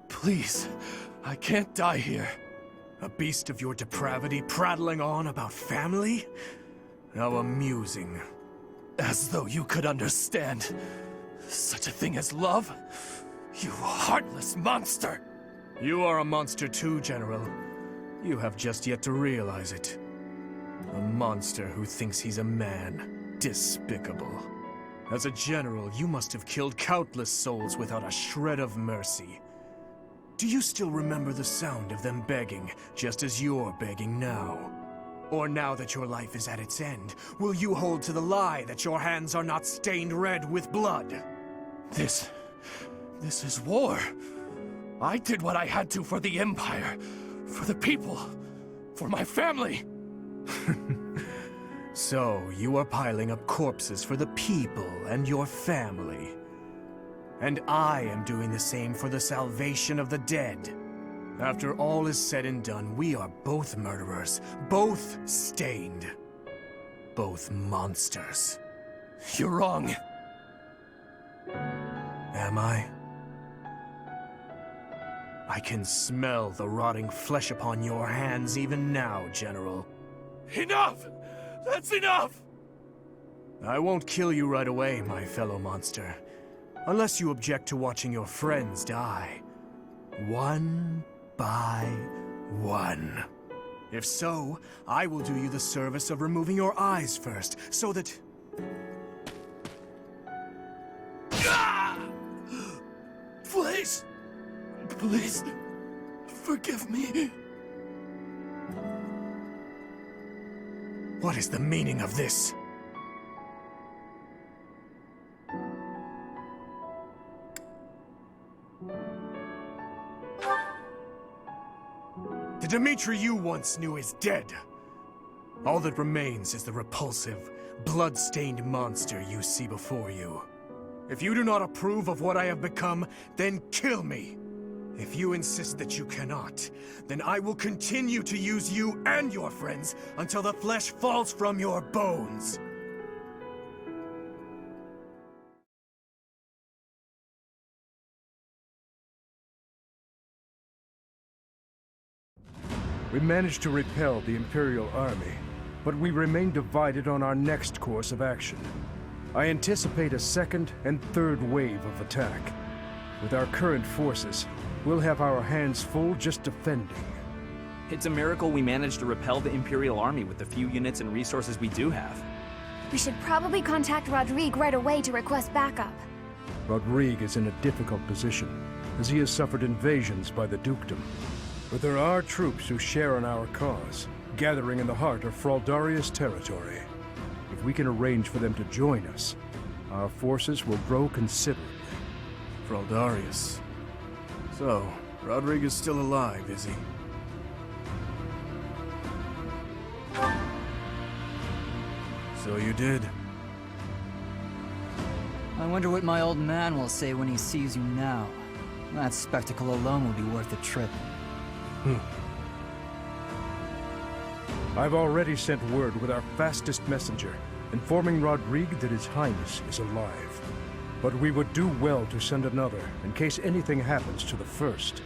Please, I can't die here. A beast of your depravity prattling on about family? How amusing. As though you could understand such a thing as love? You heartless monster! You are a monster too, General. You have just yet to realize it. A monster who thinks he's a man. Despicable. As a general, you must have killed countless souls without a shred of mercy. Do you still remember the sound of them begging, just as you're begging now? Or now that your life is at its end, will you hold to the lie that your hands are not stained red with blood? This is war. I did what I had to for the Empire, for the people, for my family. So, you are piling up corpses for the people and your family. And I am doing the same for the salvation of the dead. After all is said and done, we are both murderers, both stained, both monsters. You're wrong. Am I? I can smell the rotting flesh upon your hands even now, General. Enough! That's enough! I won't kill you right away, my fellow monster. Unless you object to watching your friends die. One by one. If so, I will do you the service of removing your eyes first, so that... Please! Please, forgive me. What is the meaning of this? The Dimitri you once knew is dead. All that remains is the repulsive, blood-stained monster you see before you. If you do not approve of what I have become, then kill me. If you insist that you cannot, then I will continue to use you and your friends until the flesh falls from your bones. We managed to repel the Imperial Army, but we remain divided on our next course of action. I anticipate a second and third wave of attack. With our current forces, we'll have our hands full just defending. It's a miracle we managed to repel the Imperial Army with the few units and resources we do have. We should probably contact Rodrigue right away to request backup. Rodrigue is in a difficult position, as he has suffered invasions by the Dukedom. But there are troops who share in our cause, gathering in the heart of Fraldaria's territory. If we can arrange for them to join us, our forces will grow considerably. Fraldarius. So, Rodrigue is still alive, is he? So you did. I wonder what my old man will say when he sees you now. That spectacle alone will be worth the trip. I've already sent word with our fastest messenger, informing Rodrigue that His Highness is alive. But we would do well to send another, in case anything happens to the first.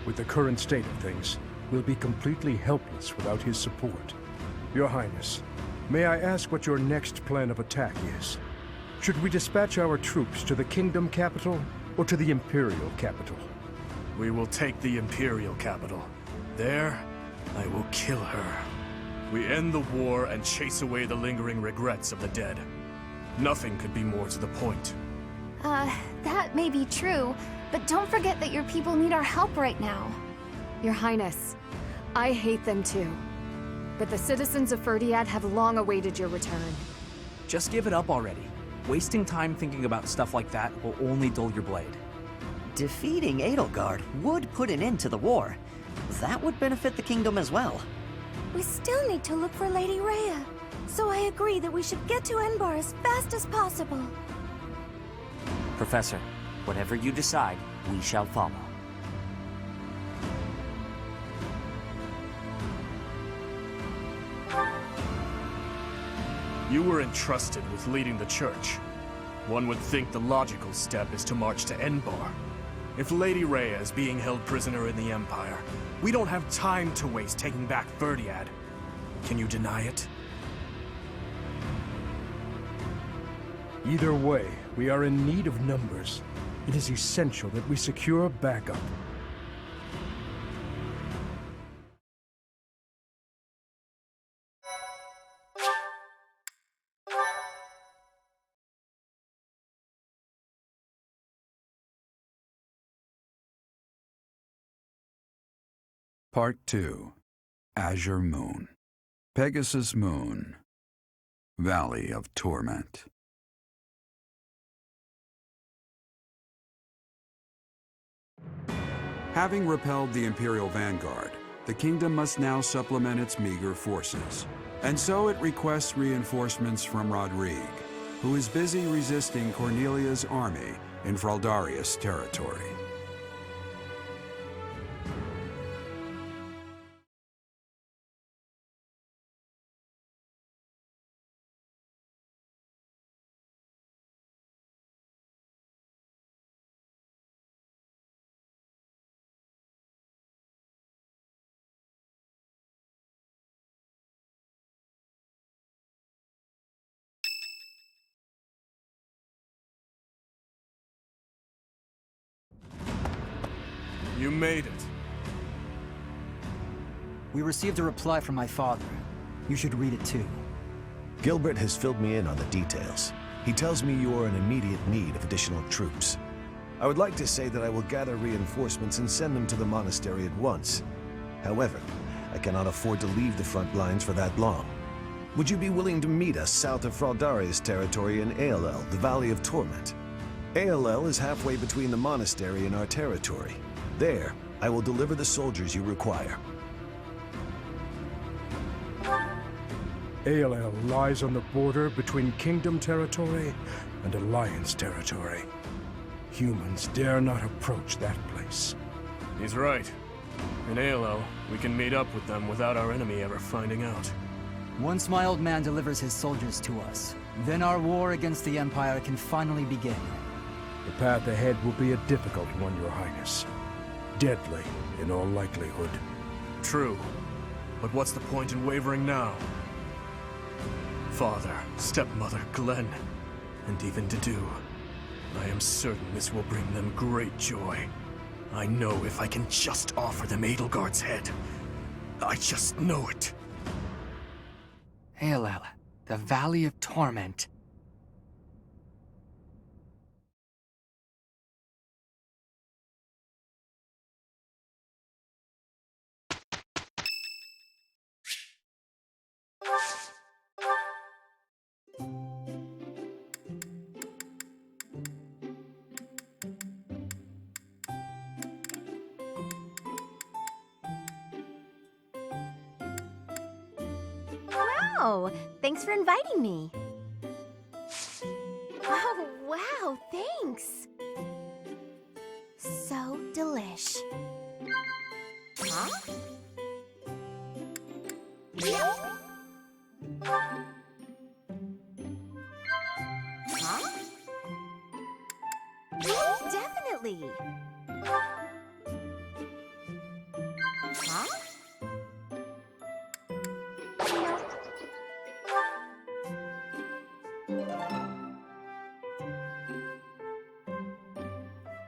With the current state of things, we'll be completely helpless without his support. Your Highness, may I ask what your next plan of attack is? Should we dispatch our troops to the Kingdom capital, or to the Imperial capital? We will take the Imperial capital. There, I will kill her. We end the war and chase away the lingering regrets of the dead. Nothing could be more to the point. That may be true, but don't forget that your people need our help right now. Your Highness, I hate them too. But the citizens of Ferdiad have long awaited your return. Just give it up already. Wasting time thinking about stuff like that will only dull your blade. Defeating Edelgard would put an end to the war. That would benefit the kingdom as well. We still need to look for Lady Rhea. So I agree that we should get to Enbar as fast as possible. Professor, whatever you decide, we shall follow. You were entrusted with leading the church. One would think the logical step is to march to Enbar. If Lady Rhea is being held prisoner in the Empire, we don't have time to waste taking back Ferdiad. Can you deny it? Either way, we are in need of numbers. It is essential that we secure backup. Part 2. Azure Moon. Pegasus Moon. Valley of Torment. Having repelled the Imperial Vanguard, the kingdom must now supplement its meager forces. And so it requests reinforcements from Rodrigue, who is busy resisting Cornelia's army in Fraldarius territory. You made it. We received a reply from my father. You should read it too. Gilbert has filled me in on the details. He tells me you are in immediate need of additional troops. I would like to say that I will gather reinforcements and send them to the monastery at once. However, I cannot afford to leave the front lines for that long. Would you be willing to meet us south of Fraldarius territory in ALL, the Valley of Torment? ALL is halfway between the monastery and our territory. There, I will deliver the soldiers you require. ALL lies on the border between Kingdom territory and Alliance territory. Humans dare not approach that place. He's right. In ALL, we can meet up with them without our enemy ever finding out. Once my old man delivers his soldiers to us, then our war against the Empire can finally begin. The path ahead will be a difficult one, Your Highness. Deadly, in all likelihood. True. But what's the point in wavering now? Father, stepmother, Glenn, and even Dedu. I am certain this will bring them great joy. I know if I can just offer them Edelgard's head. I just know it. ALL, the Valley of Torment. Wow, thanks for inviting me. Oh, wow, thanks. So delish. Huh? Huh? Definitely. Huh?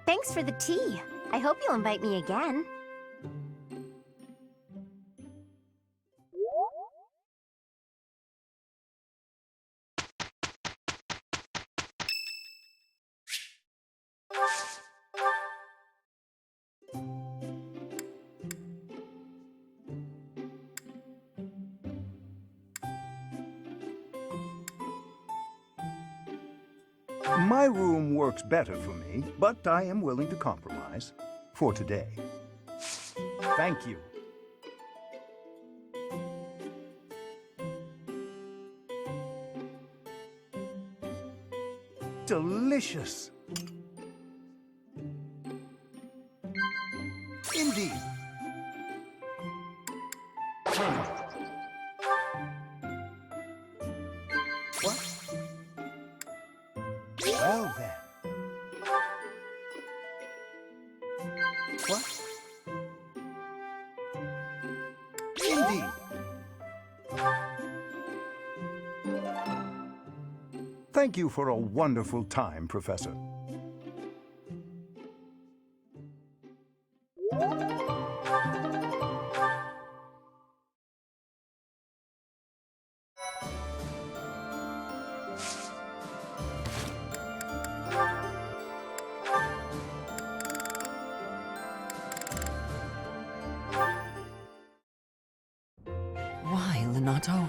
Thanks for the tea. I hope you'll invite me again. My room works better for me, but I am willing to compromise. For today. Thank you. Delicious. Indeed. What? Well then. What? Indeed. Thank you for a wonderful time, Professor. Why, Leonato?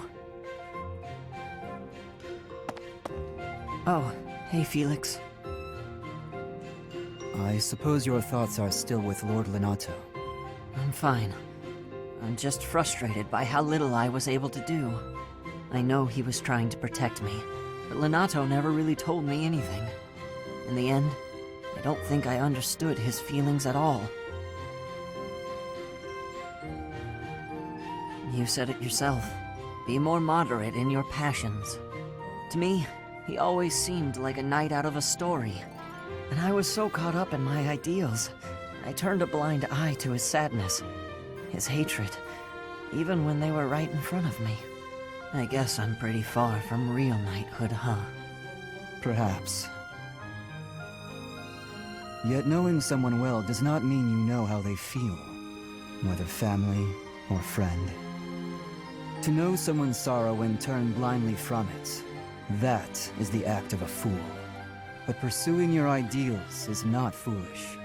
Oh, hey, Felix. I suppose your thoughts are still with Lord Leonato. I'm fine. I'm just frustrated by how little I was able to do. I know he was trying to protect me, but Leonato never really told me anything. In the end, I don't think I understood his feelings at all. You said it yourself. Be more moderate in your passions. To me, he always seemed like a knight out of a story. And I was so caught up in my ideals, I turned a blind eye to his sadness, his hatred, even when they were right in front of me. I guess I'm pretty far from real knighthood, huh? Perhaps. Yet knowing someone well does not mean you know how they feel, whether family or friend. To know someone's sorrow and turn blindly from it, that is the act of a fool. But pursuing your ideals is not foolish.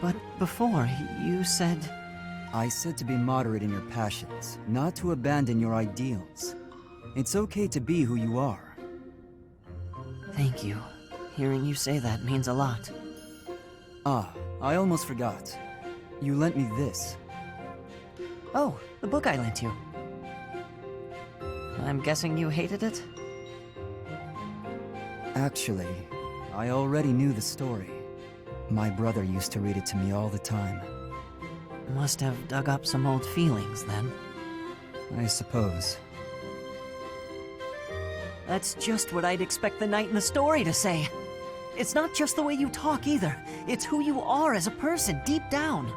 But before, you said... I said to be moderate in your passions, not to abandon your ideals. It's okay to be who you are. Thank you. Hearing you say that means a lot. Ah, I almost forgot. You lent me this. Oh, the book I lent you. I'm guessing you hated it? Actually, I already knew the story. My brother used to read it to me all the time. Must have dug up some old feelings, then. I suppose. That's just what I'd expect the knight in the story to say. It's not just the way you talk, either. It's who you are as a person, deep down.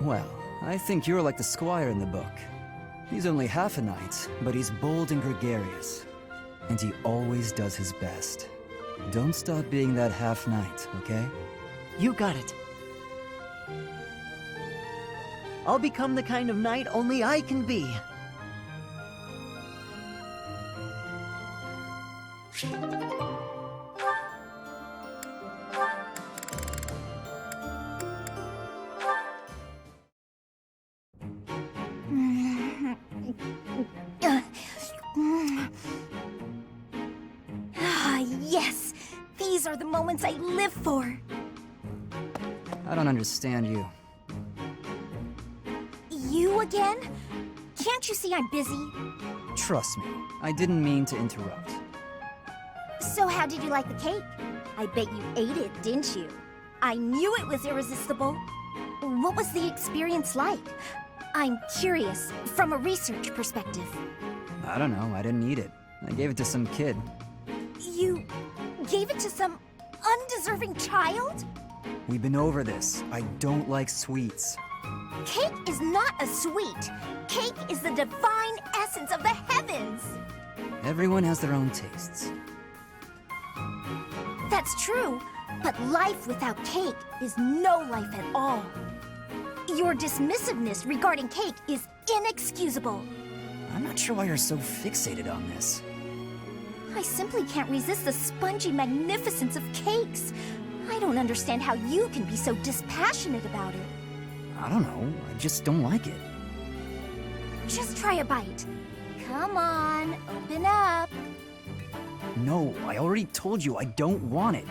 Well, I think you're like the squire in the book. He's only half a knight, but he's bold and gregarious. And he always does his best. Don't stop being that half-knight, okay? You got it. I'll become the kind of knight only I can be. Yes! These are the moments I live for! I don't understand you. You again? Can't you see I'm busy? Trust me, I didn't mean to interrupt. So how did you like the cake? I bet you ate it, didn't you? I knew it was irresistible. What was the experience like? I'm curious, from a research perspective. I don't know, I didn't eat it. I gave it to some kid. You gave it to some undeserving child? We've been over this. I don't like sweets. Cake is not a sweet. Cake is the divine essence of the heavens. Everyone has their own tastes. That's true, but life without cake is no life at all. Your dismissiveness regarding cake is inexcusable. I'm not sure why you're so fixated on this. I simply can't resist the spongy magnificence of cakes. I don't understand how you can be so dispassionate about it. I don't know, I just don't like it. Just try a bite. Come on, open up. No, I already told you I don't want it.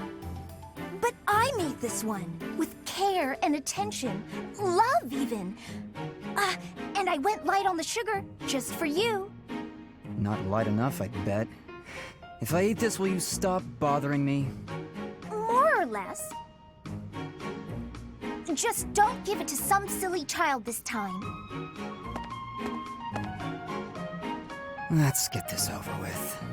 But I made this one, with care and attention, love even. And I went light on the sugar, just for you. Not light enough, I'd bet. If I eat this, will you stop bothering me? More or less. Just don't give it to some silly child this time. Let's get this over with.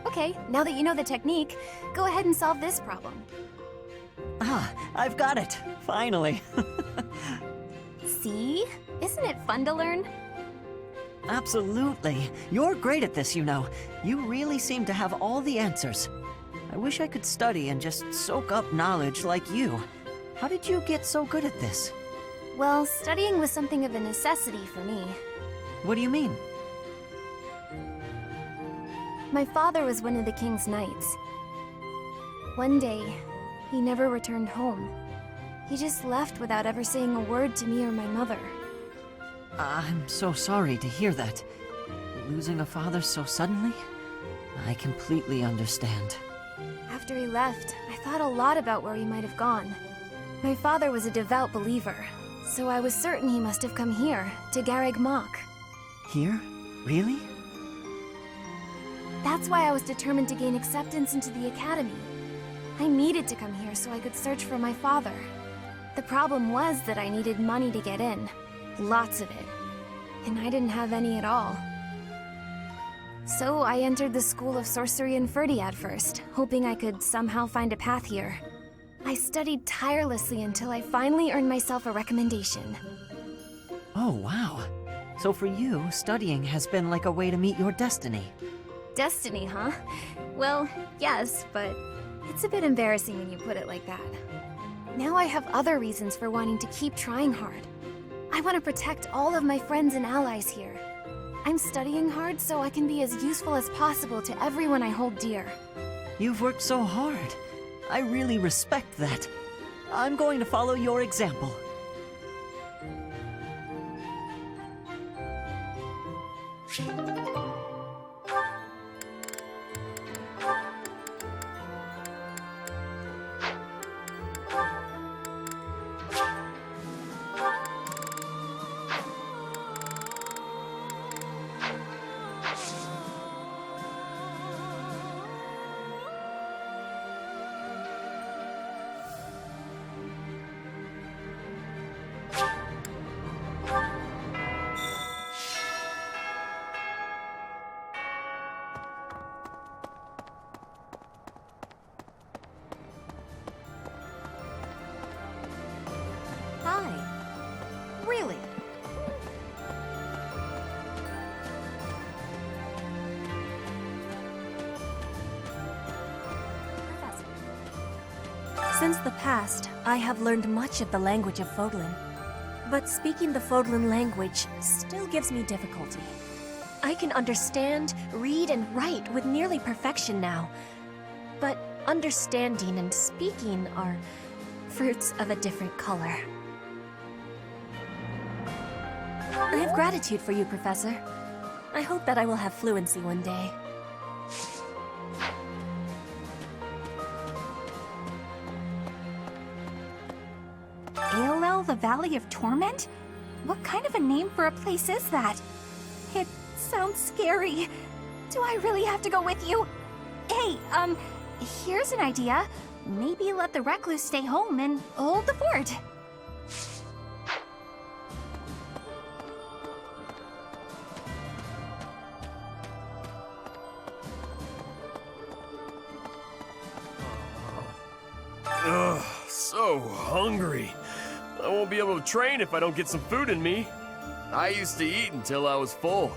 Okay, now that you know the technique, go ahead and solve this problem. Ah, I've got it! Finally! See? Isn't it fun to learn? Absolutely! You're great at this, you know. You really seem to have all the answers. I wish I could study and just soak up knowledge like you. How did you get so good at this? Well, studying was something of a necessity for me. What do you mean? My father was one of the king's knights. One day, he never returned home. He just left without ever saying a word to me or my mother. I'm so sorry to hear that. Losing a father so suddenly? I completely understand. After he left, I thought a lot about where he might have gone. My father was a devout believer, so I was certain he must have come here, to Garreg Mach. Here? Really? That's why I was determined to gain acceptance into the academy. I needed to come here so I could search for my father. The problem was that I needed money to get in. Lots of it. And I didn't have any at all. So I entered the School of Sorcery and Ferdiad first, hoping I could somehow find a path here. I studied tirelessly until I finally earned myself a recommendation. Oh, wow. So for you, studying has been like a way to meet your destiny. Destiny, huh? Well, yes, but it's a bit embarrassing when you put it like that. Now I have other reasons for wanting to keep trying hard. I want to protect all of my friends and allies here. I'm studying hard so I can be as useful as possible to everyone I hold dear. You've worked so hard. I really respect that. I'm going to follow your example. Really? Since the past, I have learned much of the language of Fodlan. But speaking the Fodlan language still gives me difficulty. I can understand, read, and write with nearly perfection now. But understanding and speaking are fruits of a different color. I have gratitude for you, Professor. I hope that I will have fluency one day. Aolel, the Valley of Torment? What kind of a name for a place is that? It sounds scary. Do I really have to go with you? Hey, here's an idea. Maybe let the recluse stay home and hold the fort. Ugh, so hungry. I won't be able to train if I don't get some food in me. I used to eat until I was full,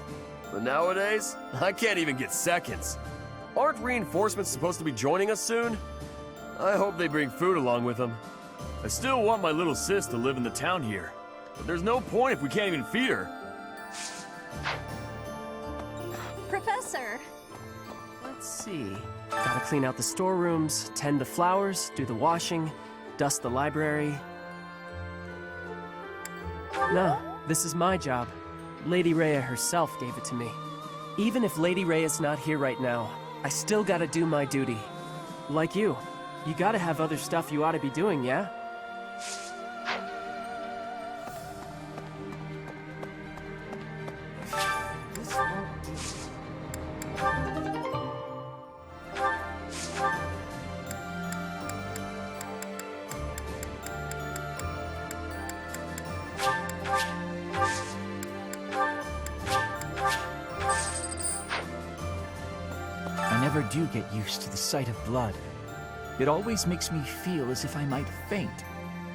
but nowadays, I can't even get seconds. Aren't reinforcements supposed to be joining us soon? I hope they bring food along with them. I still want my little sis to live in the town here, but there's no point if we can't even feed her. Professor! Let's see. Gotta clean out the storerooms, tend the flowers, do the washing, dust the library. No, this is my job. Lady Rhea herself gave it to me. Even if Lady Rhea's not here right now, I still gotta do my duty. Like you gotta have other stuff you ought to be doing, yeah? I never do get used to the sight of blood. It always makes me feel as if I might faint.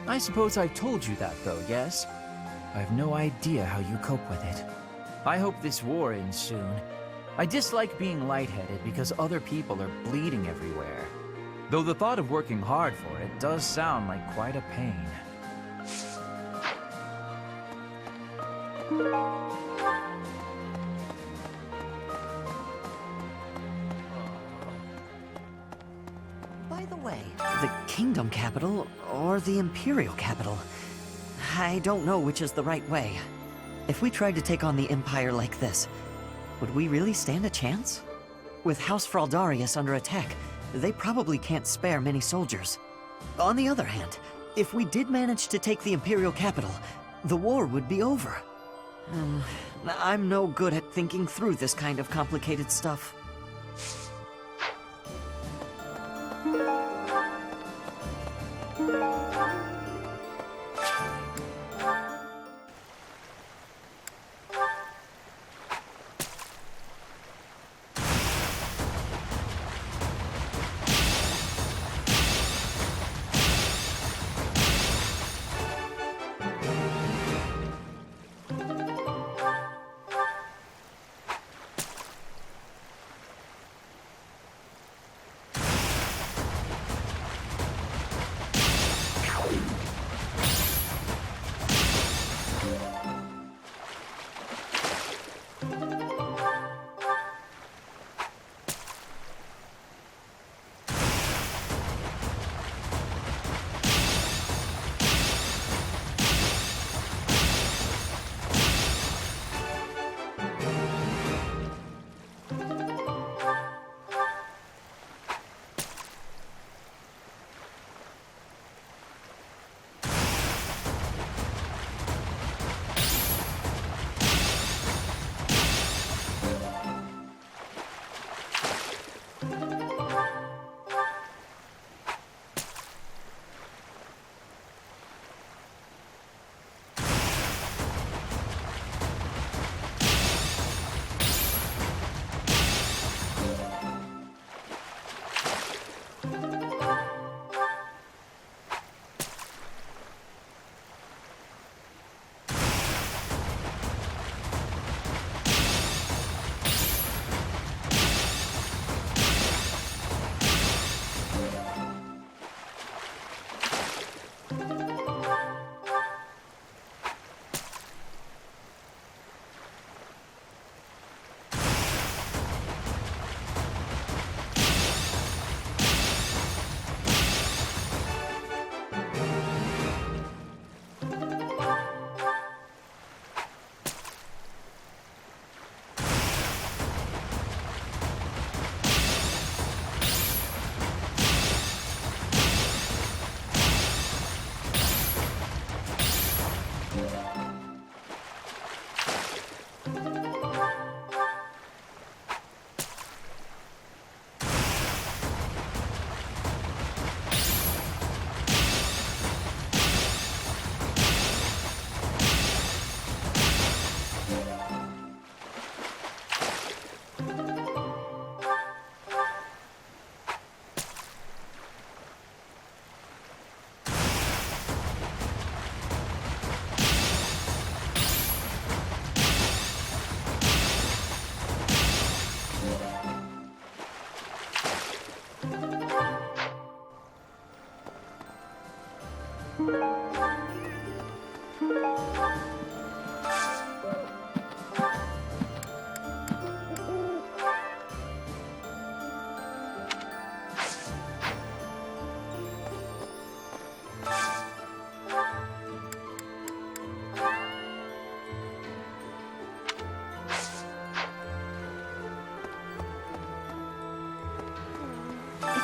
I suppose I've told you that, though, yes? I have no idea how you cope with it. I hope this war ends soon. I dislike being lightheaded because other people are bleeding everywhere. Though the thought of working hard for it does sound like quite a pain. By the way, the kingdom capital or the imperial capital? I don't know which is the right way. If we tried to take on the empire like this, would we really stand a chance? With House Fraldarius under attack, they probably can't spare many soldiers. On the other hand, if we did manage to take the Imperial capital, the war would be over. I'm no good at thinking through this kind of complicated stuff.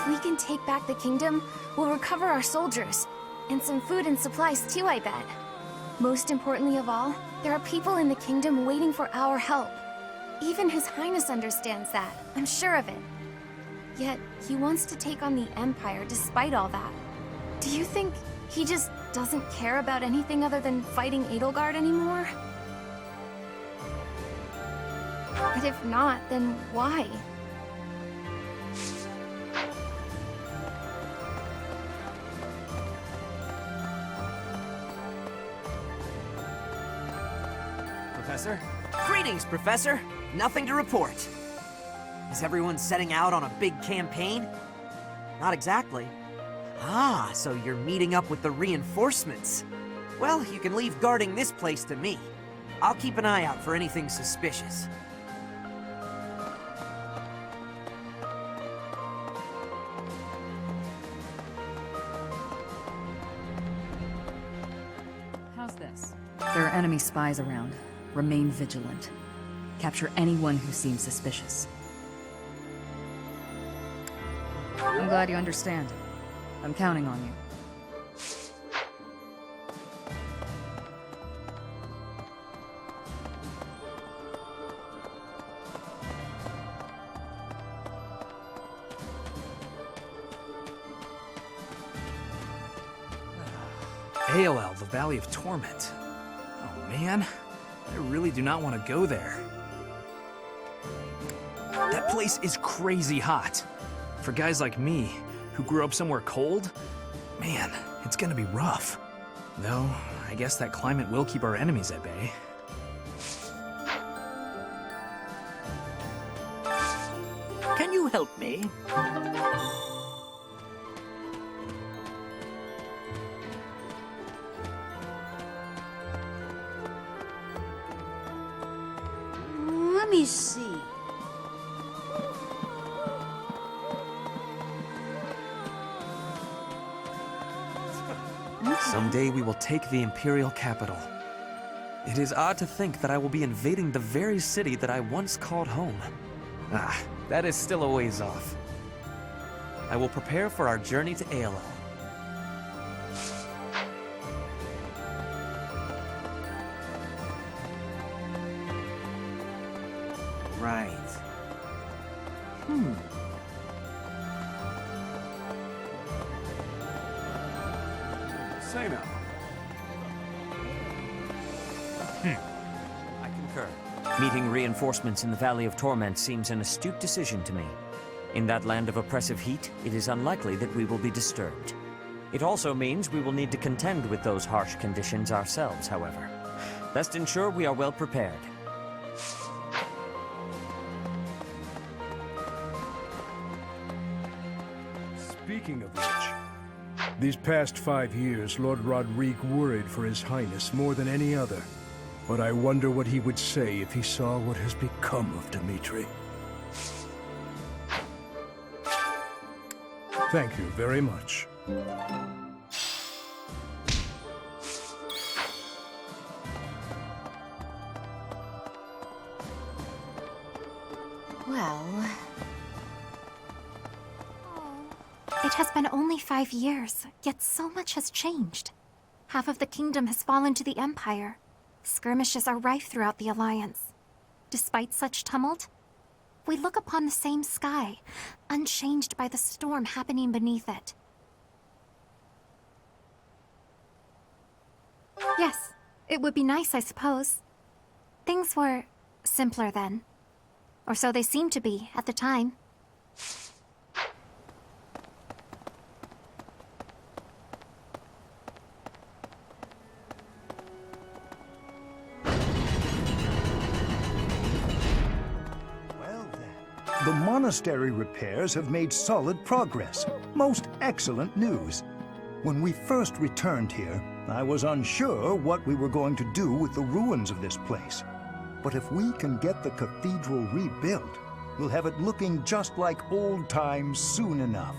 If we can take back the kingdom, we'll recover our soldiers. And some food and supplies too, I bet. Most importantly of all, there are people in the kingdom waiting for our help. Even His Highness understands that, I'm sure of it. Yet, he wants to take on the Empire despite all that. Do you think he just doesn't care about anything other than fighting Edelgard anymore? But if not, then why? Professor? Greetings, Professor! Nothing to report. Is everyone setting out on a big campaign? Not exactly. Ah, so you're meeting up with the reinforcements. Well, you can leave guarding this place to me. I'll keep an eye out for anything suspicious. How's this? There are enemy spies around. Remain vigilant. Capture anyone who seems suspicious. I'm glad you understand. I'm counting on you. AOL, the Valley of Torment. Oh man, I really do not want to go there. That place is crazy hot. For guys like me, who grew up somewhere cold, man, it's gonna be rough. Though, I guess that climate will keep our enemies at bay. Can you help me? Let me see. Someday we will take the Imperial capital. It is odd to think that I will be invading the very city that I once called home. Ah, that is still a ways off. I will prepare for our journey to ALL. Right. Say now. I concur. Meeting reinforcements in the Valley of Torment seems an astute decision to me. In that land of oppressive heat, it is unlikely that we will be disturbed. It also means we will need to contend with those harsh conditions ourselves, however. Best ensure we are well prepared. Speaking of which, these past 5 years, Lord Rodrigue worried for His Highness more than any other. But I wonder what he would say if he saw what has become of Dmitri. Thank you very much. Well... It has been only 5 years, yet so much has changed. Half of the kingdom has fallen to the Empire. Skirmishes are rife throughout the Alliance. Despite such tumult, we look upon the same sky, unchanged by the storm happening beneath it. Yes, it would be nice, I suppose. Things were simpler then. Or so they seemed to be at the time. The monastery repairs have made solid progress. Most excellent news. When we first returned here, I was unsure what we were going to do with the ruins of this place. But if we can get the cathedral rebuilt, we'll have it looking just like old times soon enough.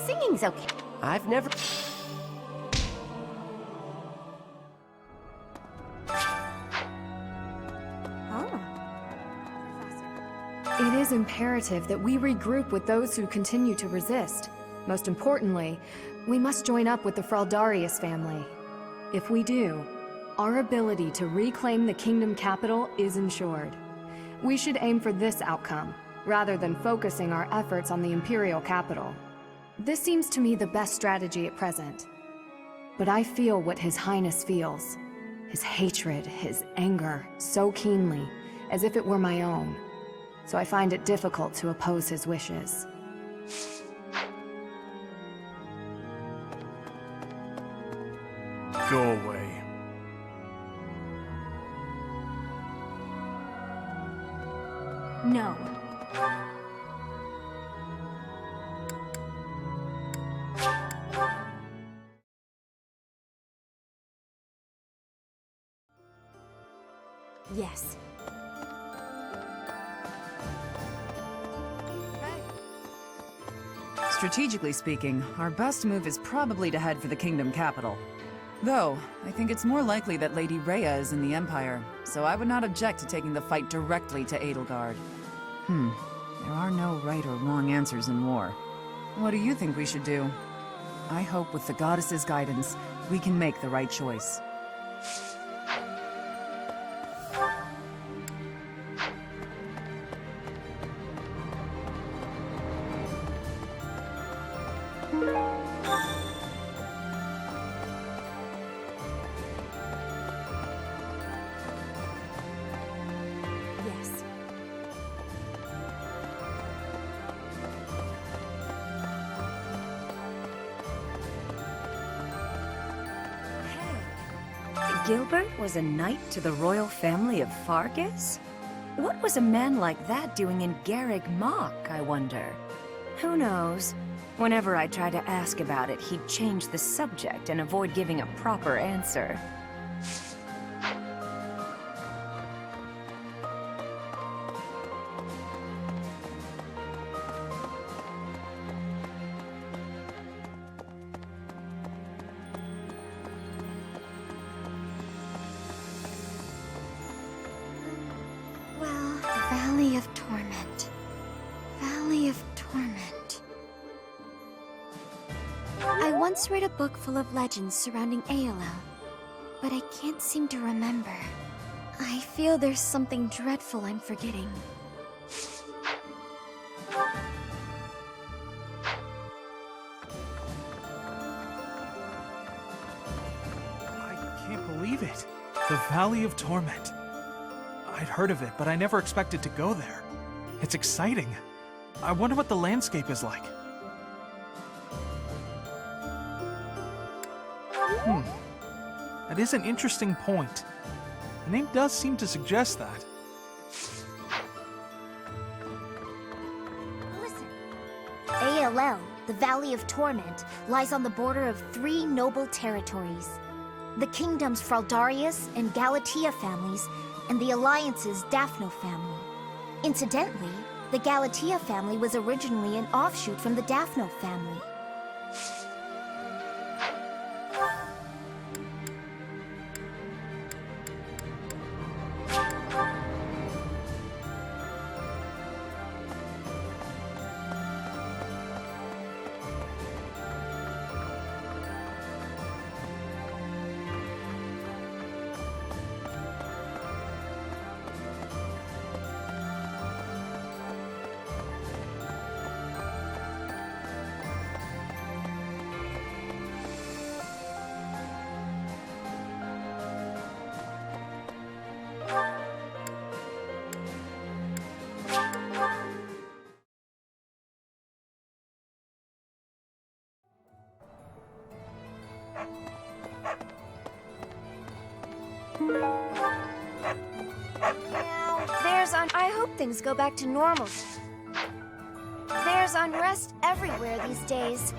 Singing's okay. I've never... It is imperative that we regroup with those who continue to resist. Most importantly, we must join up with the Fraldarius family. If we do, our ability to reclaim the kingdom capital is ensured. We should aim for this outcome, rather than focusing our efforts on the imperial capital. This seems to me the best strategy at present. But I feel what His Highness feels. His hatred, his anger, so keenly, as if it were my own. So I find it difficult to oppose his wishes. Go away. No. Yes. Strategically speaking, our best move is probably to head for the kingdom capital. Though, I think it's more likely that Lady Rhea is in the Empire, so I would not object to taking the fight directly to Edelgard. There are no right or wrong answers in war. What do you think we should do? I hope with the goddess's guidance, we can make the right choice. Yes. Gilbert was a knight to the royal family of Fargus? What was a man like that doing in Garreg Mach, I wonder? Who knows? Whenever I try to ask about it, he'd change the subject and avoid giving a proper answer. Well, Valley of Torment. Valley of Torment. I once read a book full of legends surrounding ALL, but I can't seem to remember. I feel there's something dreadful I'm forgetting. I can't believe it. The Valley of Torment. I'd heard of it, but I never expected to go there. It's exciting. I wonder what the landscape is like. That is an interesting point. The name does seem to suggest that. ALL, the Valley of Torment, lies on the border of 3 noble territories. The kingdom's Fraldarius and Galatea families, and the Alliance's Daphno family. Incidentally, the Galatea family was originally an offshoot from the Daphno family. I hope things go back to normal. There's unrest everywhere these days.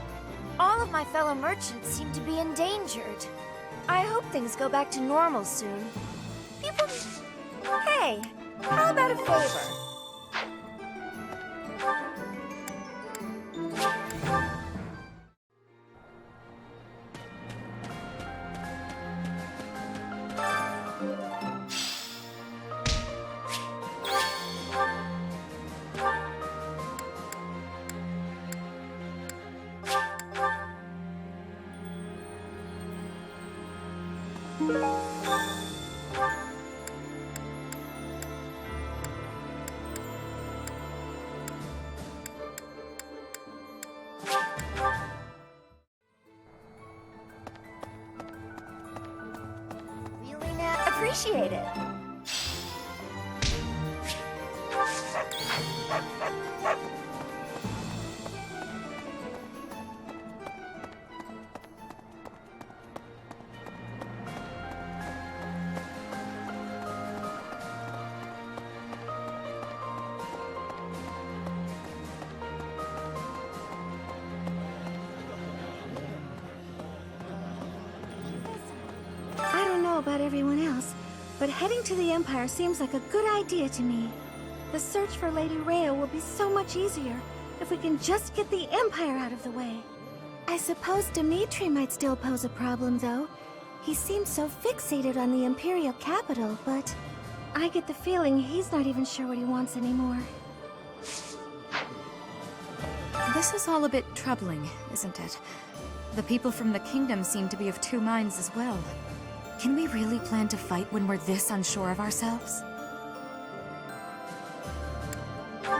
All of my fellow merchants seem to be endangered. I hope things go back to normal soon. People... Hey, how about a favor? Appreciate it. know about everyone else, but heading to the Empire seems like a good idea to me. The search for Lady Rhea will be so much easier if we can just get the Empire out of the way. I suppose Dimitri might still pose a problem, though. He seems so fixated on the Imperial capital, but I get the feeling he's not even sure what he wants anymore. This is all a bit troubling, isn't it? The people from the kingdom seem to be of two minds as well. Can we really plan to fight when we're this unsure of ourselves?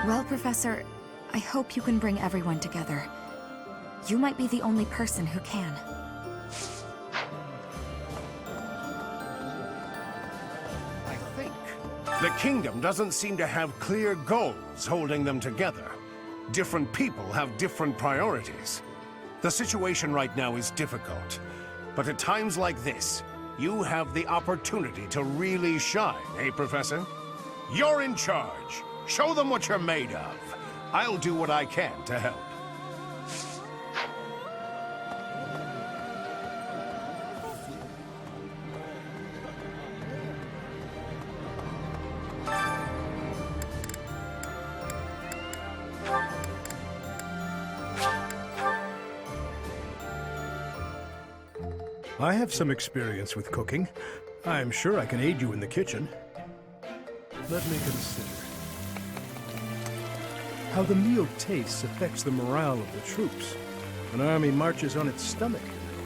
Well, Professor, I hope you can bring everyone together. You might be the only person who can. I think the kingdom doesn't seem to have clear goals holding them together. Different people have different priorities. The situation right now is difficult, but at times like this, you have the opportunity to really shine, eh, Professor? You're in charge. Show them what you're made of. I'll do what I can to help. I have some experience with cooking. I'm sure I can aid you in the kitchen. Let me consider. How the meal tastes affects the morale of the troops. An army marches on its stomach, you know.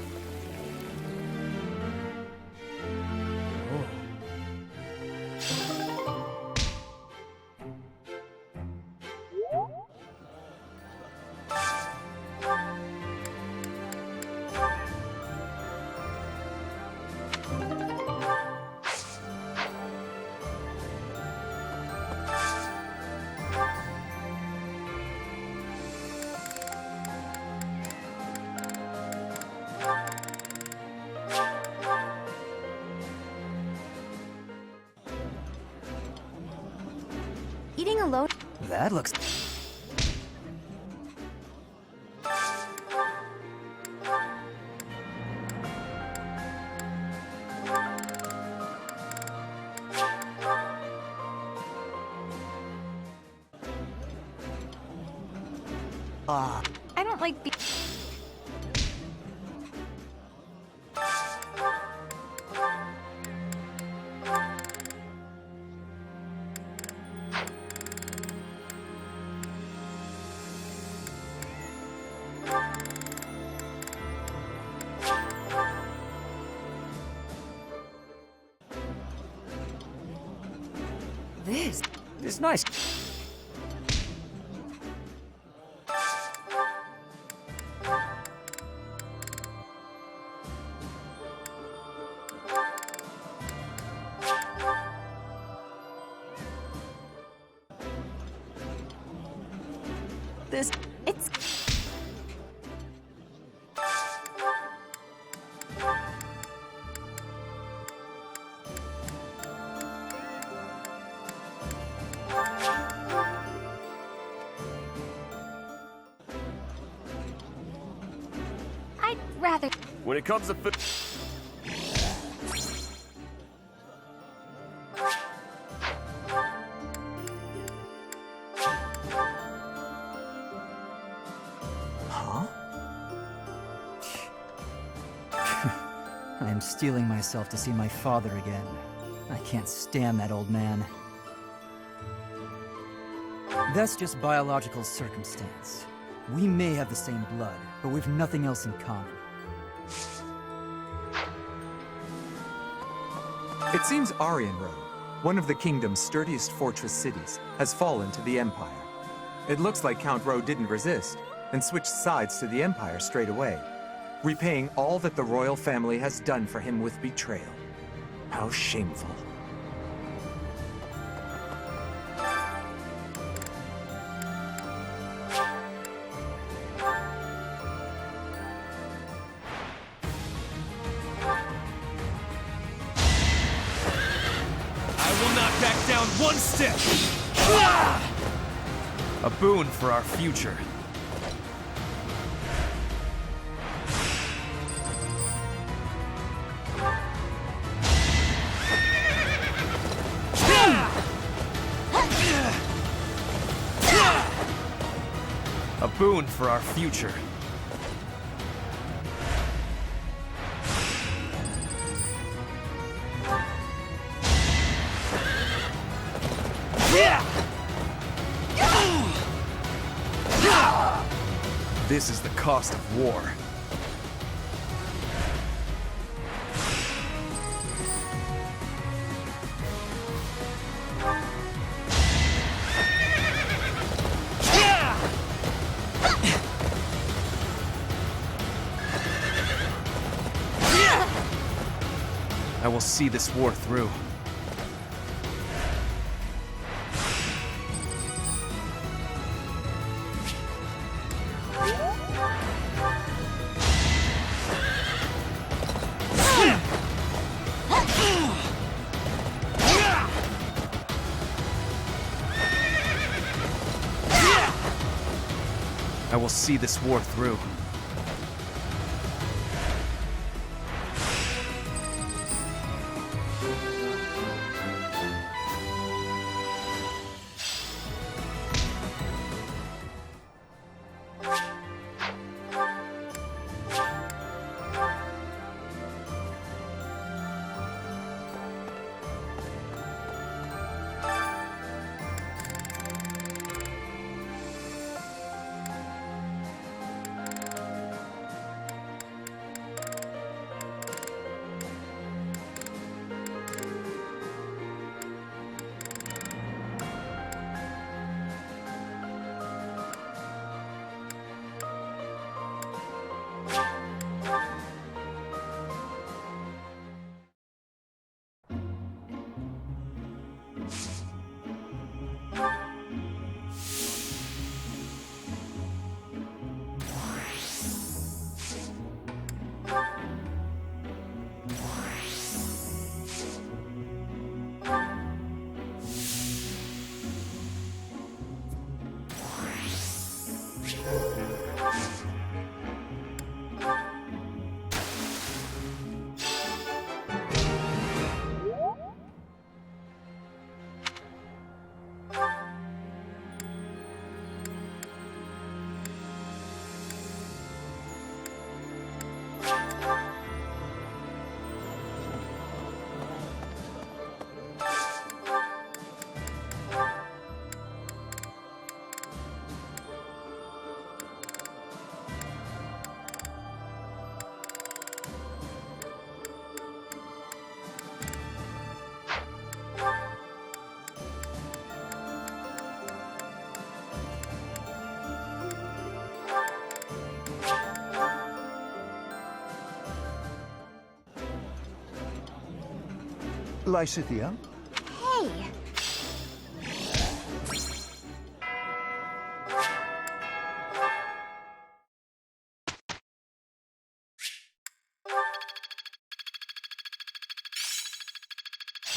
Eating alone? That looks... I don't like being... This is nice. It's... I'd rather... When it comes to food... I'm steeling myself to see my father again. I can't stand that old man. That's just biological circumstance. We may have the same blood, but we've nothing else in common. It seems Arianrode, one of the kingdom's sturdiest fortress cities, has fallen to the Empire. It looks like Count Ro didn't resist, and switched sides to the Empire straight away, repaying all that the royal family has done for him with betrayal. How shameful. I will not back down one step! A boon for our future. A boon for our future. This is the cost of war. I will see this war through. I will see this war through. Lysithea? Hey!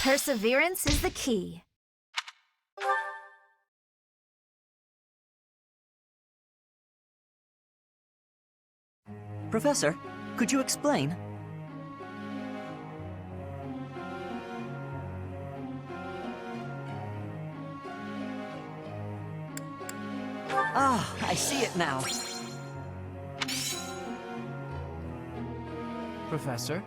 Perseverance is the key. Professor, could you explain? Ah, I see it now. Professor?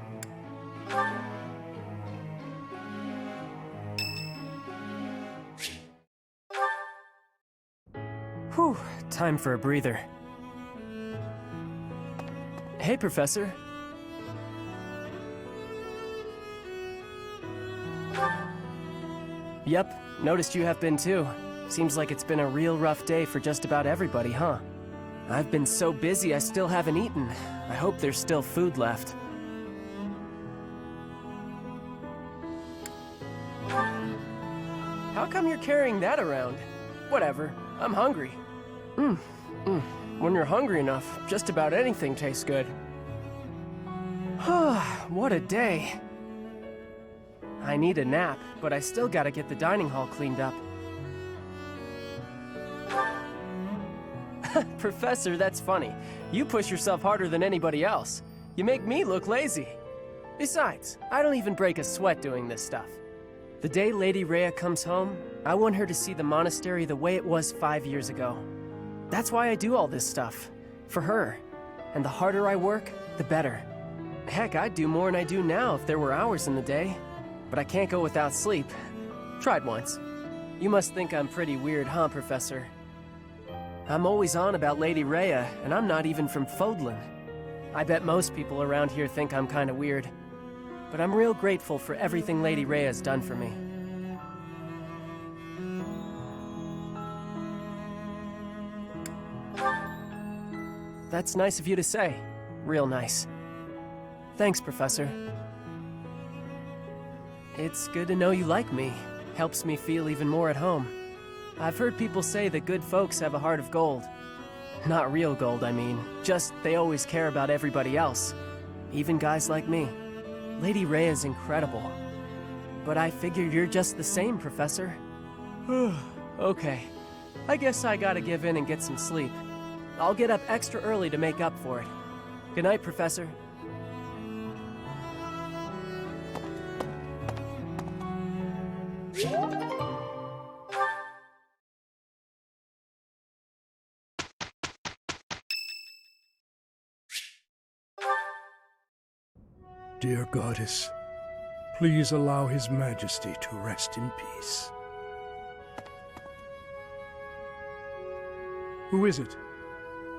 Whew, time for a breather. Hey, Professor. Yep, noticed you have been too. Seems like it's been a real rough day for just about everybody, huh? I've been so busy I still haven't eaten. I hope there's still food left. How come you're carrying that around? Whatever, I'm hungry. When you're hungry enough, just about anything tastes good. What a day. I need a nap, but I still gotta get the dining hall cleaned up. Professor, that's funny. You push yourself harder than anybody else. You make me look lazy. Besides, I don't even break a sweat doing this stuff. The day Lady Rhea comes home, I want her to see the monastery the way it was 5 years ago. That's why I do all this stuff. For her. And the harder I work, the better. Heck, I'd do more than I do now if there were hours in the day. But I can't go without sleep. Tried once. You must think I'm pretty weird, huh, Professor? I'm always on about Lady Rhea, and I'm not even from Fodlan. I bet most people around here think I'm kinda weird. But I'm real grateful for everything Lady Rhea's done for me. That's nice of you to say. Real nice. Thanks, Professor. It's good to know you like me. Helps me feel even more at home. I've heard people say that good folks have a heart of gold. Not real gold, I mean. Just they always care about everybody else. Even guys like me. Lady Rhea's incredible. But I figure you're just the same, Professor. Okay. I guess I gotta give in and get some sleep. I'll get up extra early to make up for it. Good night, Professor. Dear Goddess, please allow His Majesty to rest in peace. Who is it?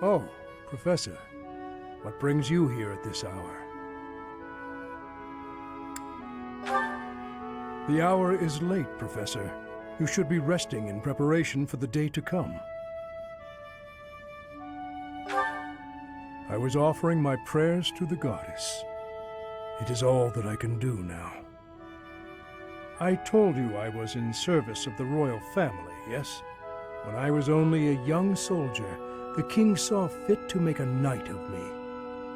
Oh, Professor. What brings you here at this hour? The hour is late, Professor. You should be resting in preparation for the day to come. I was offering my prayers to the Goddess. It is all that I can do now. I told you I was in service of the royal family, yes? When I was only a young soldier, the king saw fit to make a knight of me.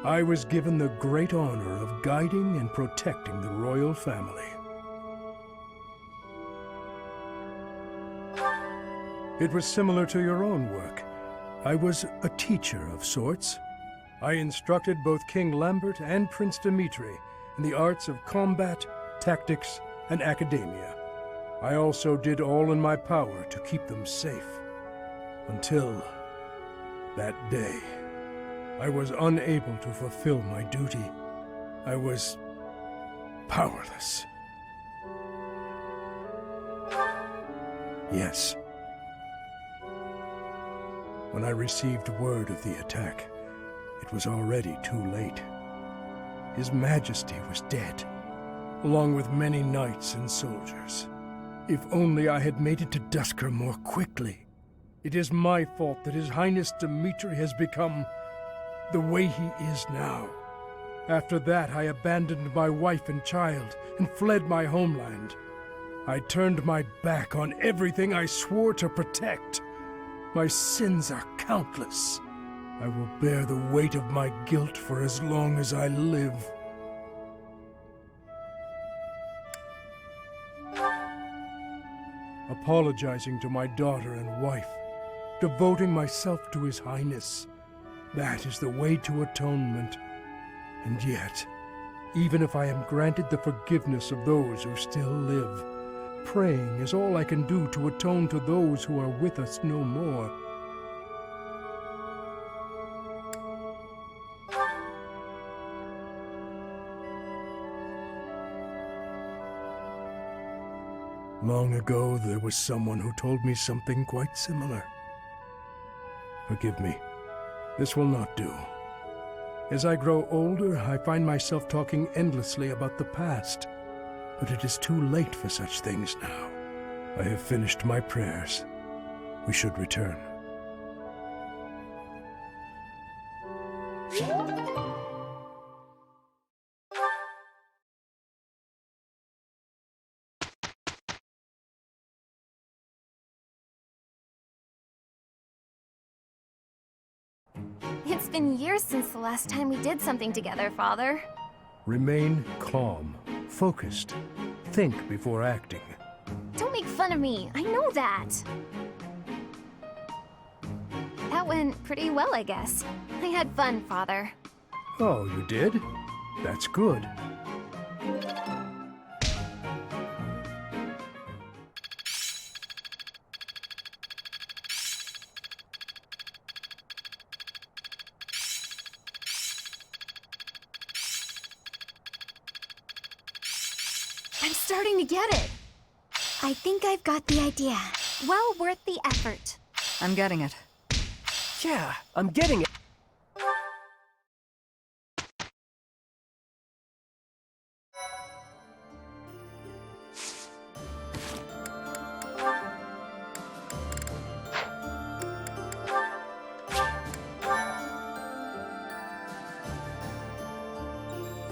I was given the great honor of guiding and protecting the royal family. It was similar to your own work. I was a teacher of sorts. I instructed both King Lambert and Prince Dimitri in the arts of combat, tactics, and academia. I also did all in my power to keep them safe. Until that day, I was unable to fulfill my duty. I was powerless. Yes. When I received word of the attack, it was already too late. His Majesty was dead, along with many knights and soldiers. If only I had made it to Duscur more quickly. It is my fault that His Highness Dimitri has become the way he is now. After that, I abandoned my wife and child and fled my homeland. I turned my back on everything I swore to protect. My sins are countless. I will bear the weight of my guilt for as long as I live. Apologizing to my daughter and wife, devoting myself to His Highness, that is the way to atonement. And yet, even if I am granted the forgiveness of those who still live, praying is all I can do to atone to those who are with us no more. Long ago, there was someone who told me something quite similar. Forgive me. This will not do. As I grow older, I find myself talking endlessly about the past. But it is too late for such things now. I have finished my prayers. We should return. It's been years since the last time we did something together, Father. Remain calm, focused. Think before acting. Don't make fun of me. I know that. That went pretty well, I guess. I had fun, Father. Oh, you did? That's good. starting to get it. I think I've got the idea. Well worth the effort. I'm getting it. Yeah, I'm getting it.